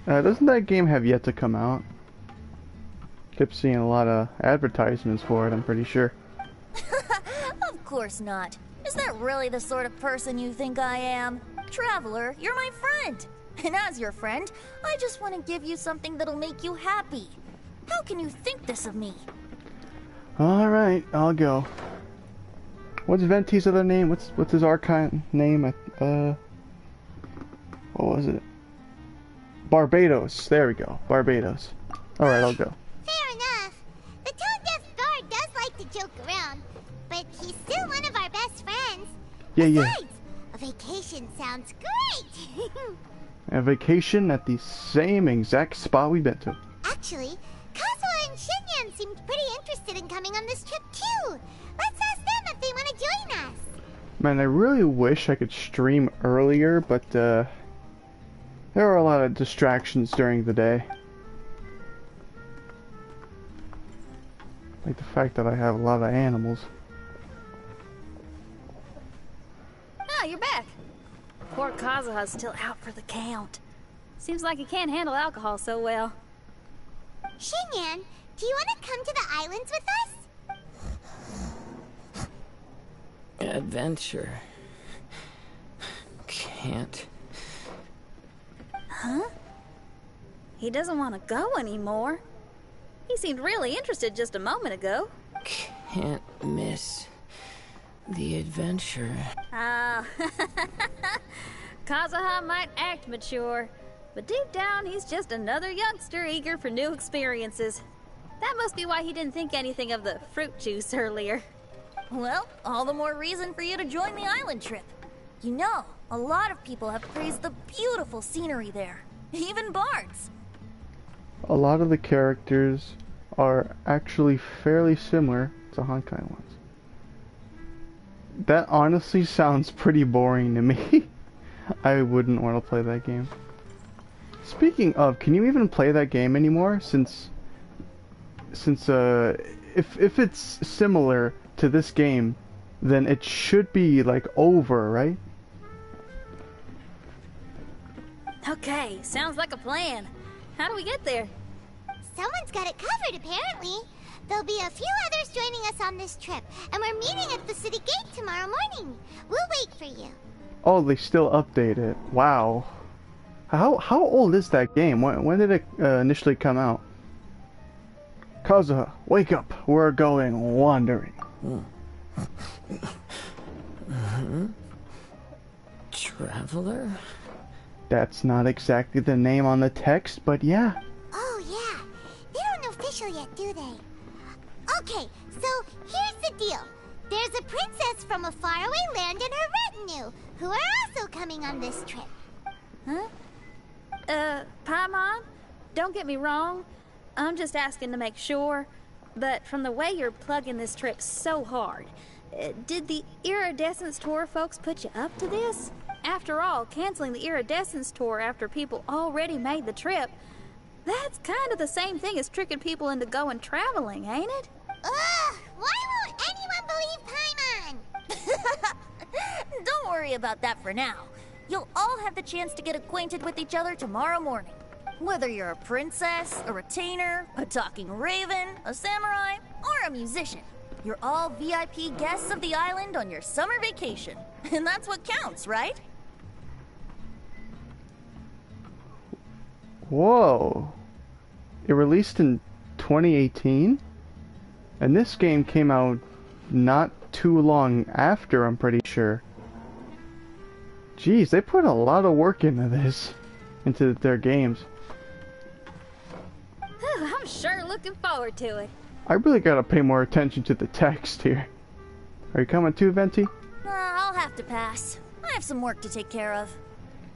Doesn't that game have yet to come out? Kept seeing a lot of advertisements for it, I'm pretty sure. Of course not. Is that really the sort of person you think I am? Traveler, you're my friend. And as your friend, I just want to give you something that'll make you happy. How can you think this of me? Alright, I'll go. What's Venti's other name? What's his archon name? What was it? Barbados. There we go. Barbados. Alright, I'll go. Fair enough. The tone-deaf guard does like to joke around, but he's still one of our best friends. Yeah. Besides, a vacation sounds great. A vacation at the same exact spot we've been to. Actually, Kazuha and Shinyan seemed pretty interested in coming on this trip too. Let's ask them if they want to join us. Man, I really wish I could stream earlier, but there are a lot of distractions during the day. Like the fact that I have a lot of animals. Ah, you're back. Poor Kazuha's still out for the count. Seems like he can't handle alcohol so well. Shinyan, do you want to come to the islands with us? Adventure. Can't. Huh? He doesn't want to go anymore. He seemed really interested just a moment ago. Can't miss the adventure. Ah, Kazuha might act mature, but deep down he's just another youngster eager for new experiences. That must be why he didn't think anything of the fruit juice earlier. Well, all the more reason for you to join the island trip. You know, a lot of people have praised the beautiful scenery there. Even bards. A lot of the characters are actually fairly similar to Honkai ones. That honestly sounds pretty boring to me. I wouldn't want to play that game. Speaking of, can you even play that game anymore? Since if it's similar to this game, then it should be like over, right? Okay, sounds like a plan. How do we get there? Someone's got it covered, apparently. There'll be a few others joining us on this trip, and we're meeting at the city gate tomorrow morning. We'll wait for you. Oh, they still update it. Wow. How old is that game? When did it initially come out? Kazuha, wake up. We're going wandering. Traveler? That's not exactly the name on the text, but yeah. Oh, yeah. They aren't official yet, do they? Okay, so here's the deal. There's a princess from a faraway land and her retinue, who are also coming on this trip. Huh? Paimon? Don't get me wrong. I'm just asking to make sure. But from the way you're plugging this trip so hard, did the Iridescence Tour folks put you up to this? After all, canceling the Iridescence Tour after people already made the trip, that's kind of the same thing as tricking people into going traveling, ain't it? Ugh! Why won't anyone believe Paimon? Don't worry about that for now. You'll all have the chance to get acquainted with each other tomorrow morning. Whether you're a princess, a retainer, a talking raven, a samurai, or a musician, you're all VIP guests of the island on your summer vacation. And that's what counts, right? Whoa. It released in 2018? And this game came out not too long after, I'm pretty sure. Jeez, they put a lot of work into this, into their games. I'm sure looking forward to it. I really gotta pay more attention to the text here. Are you coming too, Venti? I'll have to pass. I have some work to take care of.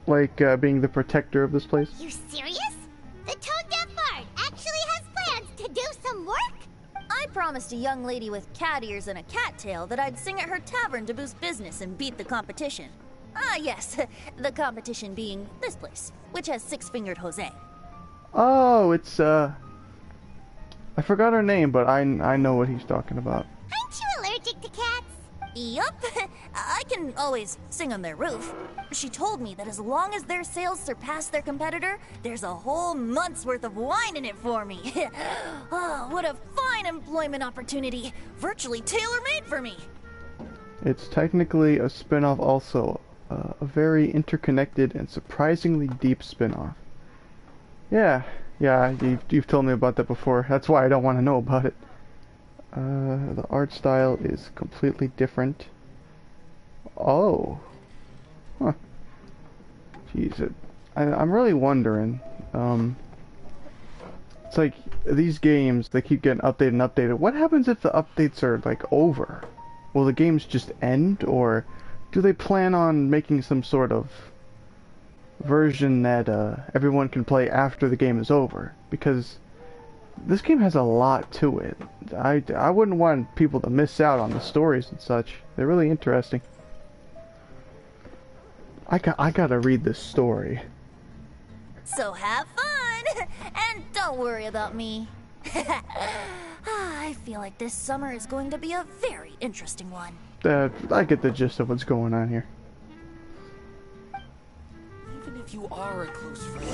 Like, being the protector of this place? You serious? The tone-deaf bard actually has plans to do some work? I promised a young lady with cat ears and a cattail that I'd sing at her tavern to boost business and beat the competition. Ah, yes, the competition being this place, which has six-fingered Jose. Oh, it's, I forgot her name, but I know what he's talking about. Aren't you allergic to cats? Yup, I can always sing on their roof. She told me that as long as their sales surpass their competitor, there's a whole month's worth of wine in it for me. Oh, what a fine employment opportunity. Virtually tailor-made for me. It's technically a spin-off also. A very interconnected and surprisingly deep spin-off. Yeah, you've told me about that before. That's why I don't want to know about it. The art style is completely different. Oh. Huh. Jeez, I'm really wondering. It's like, these games, they keep getting updated and updated. What happens if the updates are, like, over? Will the games just end, or do they plan on making some sort of version that everyone can play after the game is over? Because this game has a lot to it. I wouldn't want people to miss out on the stories and such. They're really interesting. I gotta read this story. So have fun, and don't worry about me. I feel like this summer is going to be a very interesting one. I get the gist of what's going on here. Even if you are a close friend.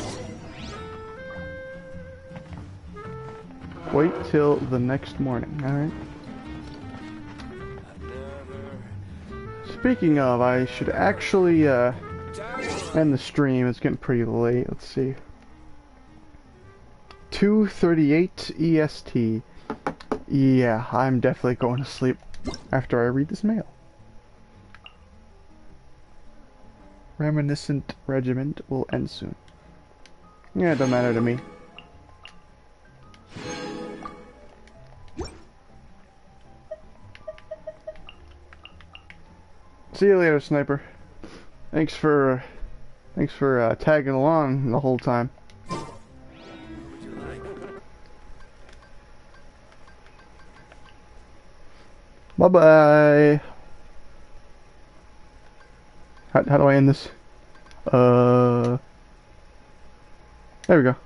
Wait till the next morning, alright? Speaking of, I should actually end the stream. It's getting pretty late. Let's see. 2:38 EST. Yeah, I'm definitely going to sleep after I read this mail. Reminiscent Regiment will end soon. Yeah, it don't matter to me. See you later, Sniper. Thanks for tagging along the whole time. Bye-bye. How do I end this? There we go.